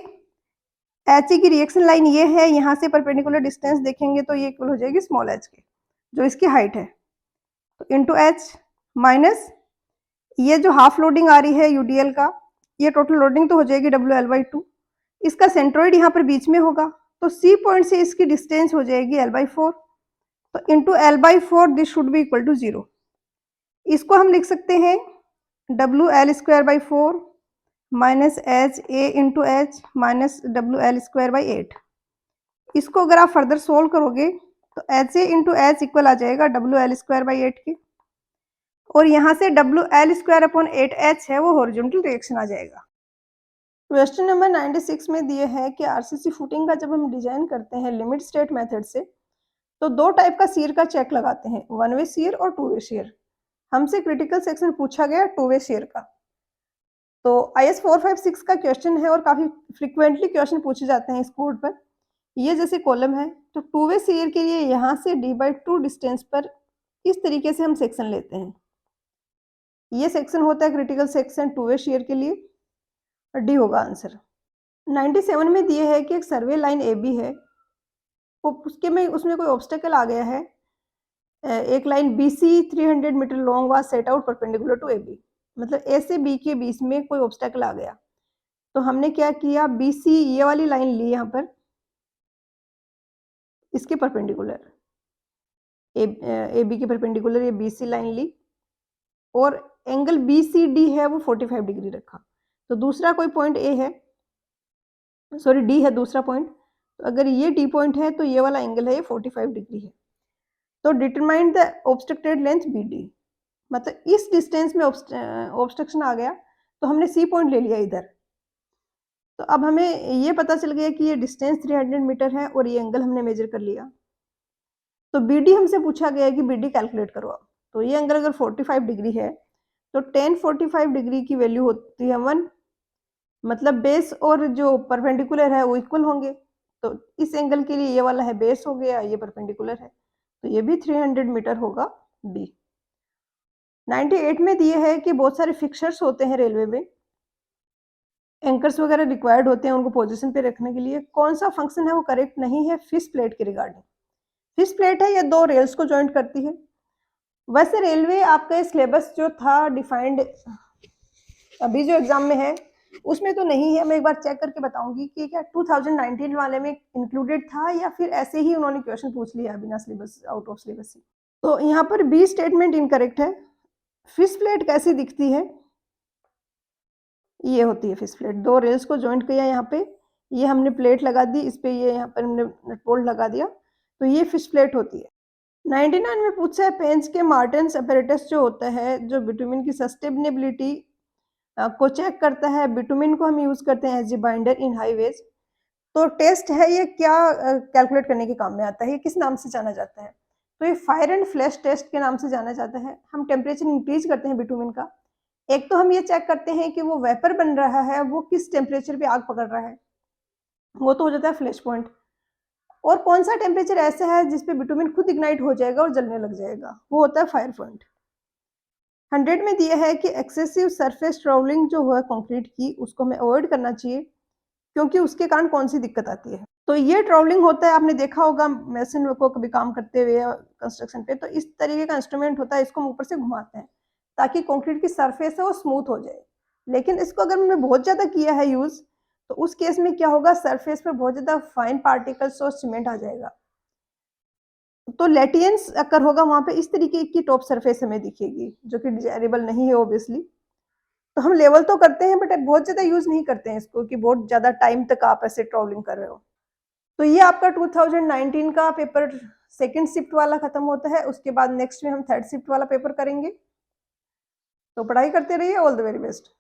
H A की रिएक्शन लाइन ये है, यहाँ से परपेंडिकुलर डिस्टेंस देखेंगे तो ये इक्वल हो जाएगी स्मॉल एच के जो इसकी हाइट है, तो इंटू एच माइनस ये जो हाफ लोडिंग आ रही है यूडीएल का, ये टोटल लोडिंग तो हो जाएगी डब्ल्यू एल बाई टू। इसका सेंट्रोइड यहाँ पर बीच में होगा तो सी पॉइंट से इसकी डिस्टेंस हो जाएगी एल बाई फोर, तो into L by four this should be equal to zero. इसको हम लिख सकते हैं W L square by four minus H A into H minus W L square by eight. इसको अगर आप फर्दर सोल्व करोगे तो H A into H equal आ जाएगा W L square by eight के, और यहाँ से W L square upon eight H है वो हॉरिजॉन्टल रिएक्शन आ जाएगा। क्वेश्चन नंबर 96 में दिए है कि आरसीसी फुटिंग का जब हम डिजाइन करते हैं लिमिट स्टेट मेथड से तो दो टाइप का सीयर का चेक लगाते हैं, वन वे सीयर और टू वे सीयर। हमसे क्रिटिकल सेक्शन पूछा गया टू वे सीयर का, तो IS 456 का क्वेश्चन है और काफी फ्रिक्वेंटली क्वेश्चन पूछे जाते हैं इस कोड पर। ये जैसे कॉलम है तो टू वे सीयर के लिए यहाँ से d/2 डिस्टेंस पर इस तरीके से हम सेक्शन लेते हैं। ये सेक्शन होता है critical section two way shear के लिए, डी होगा आंसर। 97 में दिए है कि एक सर्वे लाइन ए बी है, वो उसके में उसमें कोई ऑब्स्टेकल आ गया है। एक line B C 300 metre long was set out perpendicular to A B, मतलब ए से बी के बीच में कोई ऑब्स्टेकल आ गया। तो हमने क्या किया, बी सी ये वाली लाइन ली यहाँ पर इसके परपेंडिकुलर, ए बी के परपेंडिकुलर ये बी सी लाइन ली और एंगल बी सी डी है वो 45 डिग्री रखा। तो दूसरा कोई पॉइंट ए है, सॉरी डी है दूसरा पॉइंट, तो अगर ये डी पॉइंट है तो ये वाला एंगल है ये 45 डिग्री है। तो determine the obstructed length B D, मतलब इस डिस्टेंस में ऑब्स्ट्रक्शन आ गया तो हमने सी पॉइंट ले लिया इधर। तो अब हमें ये पता चल गया कि ये डिस्टेंस 300 मीटर है और ये एंगल हमने मेजर कर लिया। तो बीडी हमसे पूछा गया है कि बीडी कैलकुलेट करो आप। तो ये एंगल अगर 45 डिग्री है तो tan 45 डिग्री की वैल्यू होती है 1, मतलब बेस और जो परपेंडिकुलर है वो इक्वल होंगे। तो इस एंगल के लिए ये वाला है बेस हो गया, ये परपेंडिकुलर है, तो ये भी 300 मीटर होगा बी। 98 में दिए है कि बहुत सारे फिक्सर्स होते हैं रेलवे में, एंकर्स वगैरह रिक्वायर्ड होते हैं उनको पोजीशन पे रखने के लिए। कौन सा फंक्शन है वो करेक्ट नहीं है फिश प्लेट के रिगार्डिंग। फिश प्लेट है, ये दो रेल्स को जॉइंट करती है। वैसे रेलवे आपका सिलेबस जो था डिफाइंड अभी जो एग्जाम में है उसमें तो नहीं है, मैं एक बार चेक करके बताऊंगी कि क्या 2019 वाले में इंक्लूडेड था या फिर ऐसे ही उन्होंने क्वेश्चन पूछ लिया बिना सिलेबस, आउट ऑफ सिलेबस। तो यहाँ पर बी स्टेटमेंट इनकरेक्ट है। फिश प्लेट कैसी दिखती है, ये होती है फिश प्लेट। दो रेल्स को जॉइंट किया यहाँ पे, ये हमने प्लेट लगा दी, इस पे ये यहाँ पर हमने नट बोल्ट लगा दिया, तो ये फिश प्लेट होती है। 99 में पूछा है पेंस के मार्टेंस अपैरेटस जो होता है जो बिटुमिन की सस्टेनेबिलिटी को चेक करता है। बिटुमिन को हम यूज करते हैं as a binder in highways. तो टेस्ट है ये क्या कैलकुलेट करने के काम में आता है, ये किस नाम से जाना जाता है? तो ये फायर एंड फ्लैश टेस्ट के नाम से जाना जाता है। हम टेम्परेचर इंक्रीज करते हैं बिटुमिन का। एक तो हम ये चेक करते हैं कि वो वेपर बन रहा है वो किस टेम्परेचर पे आग पकड़ रहा है, वो तो हो जाता है फ्लैश पॉइंट। और कौन सा टेम्परेचर ऐसा है जिसपे बिटुमिन खुद इग्नाइट हो जाएगा और जलने लग जाएगा, वो होता है फायर पॉइंट। 100 में दिया है कि एक्सेसिव सरफेस ट्रैवलिंग जो है कंक्रीट की उसको हमें अवॉइड करना चाहिए क्योंकि उसके कारण कौन सी दिक्कत आती है। तो ये ट्रैवलिंग होता है, आपने देखा होगा मेसन को कभी काम करते हुए या कंस्ट्रक्शन पे, तो इस तरीके का इंस्ट्रूमेंट होता है, इसको हम ऊपर से घुमाते हैं ताकि कंक्रीट की सरफेस है वो स्मूथ हो जाए। लेकिन इसको अगर हमने बहुत ज्यादा किया है यूज तो उस केस में क्या होगा, सरफेस पर बहुत ज्यादा फाइन पार्टिकल्स और सीमेंट आ जाएगा, तो लेटियंस अगर होगा वहां पे इस तरीके की टॉप सरफेस हमें दिखेगी जो कि डिजायरेबल नहीं है ऑब्वियसली। तो हम लेवल तो करते हैं बट बहुत ज्यादा यूज नहीं करते हैं इसको कि बहुत ज्यादा टाइम तक आप ऐसे ट्रैवलिंग कर रहे हो। तो ये आपका 2019 का पेपर सेकंड शिफ्ट वाला खत्म होता है, उसके बाद नेक्स्ट में हम थर्ड शिफ्ट वाला पेपर करेंगे। तो पढ़ाई करते रहिए, ऑल द वेरी बेस्ट।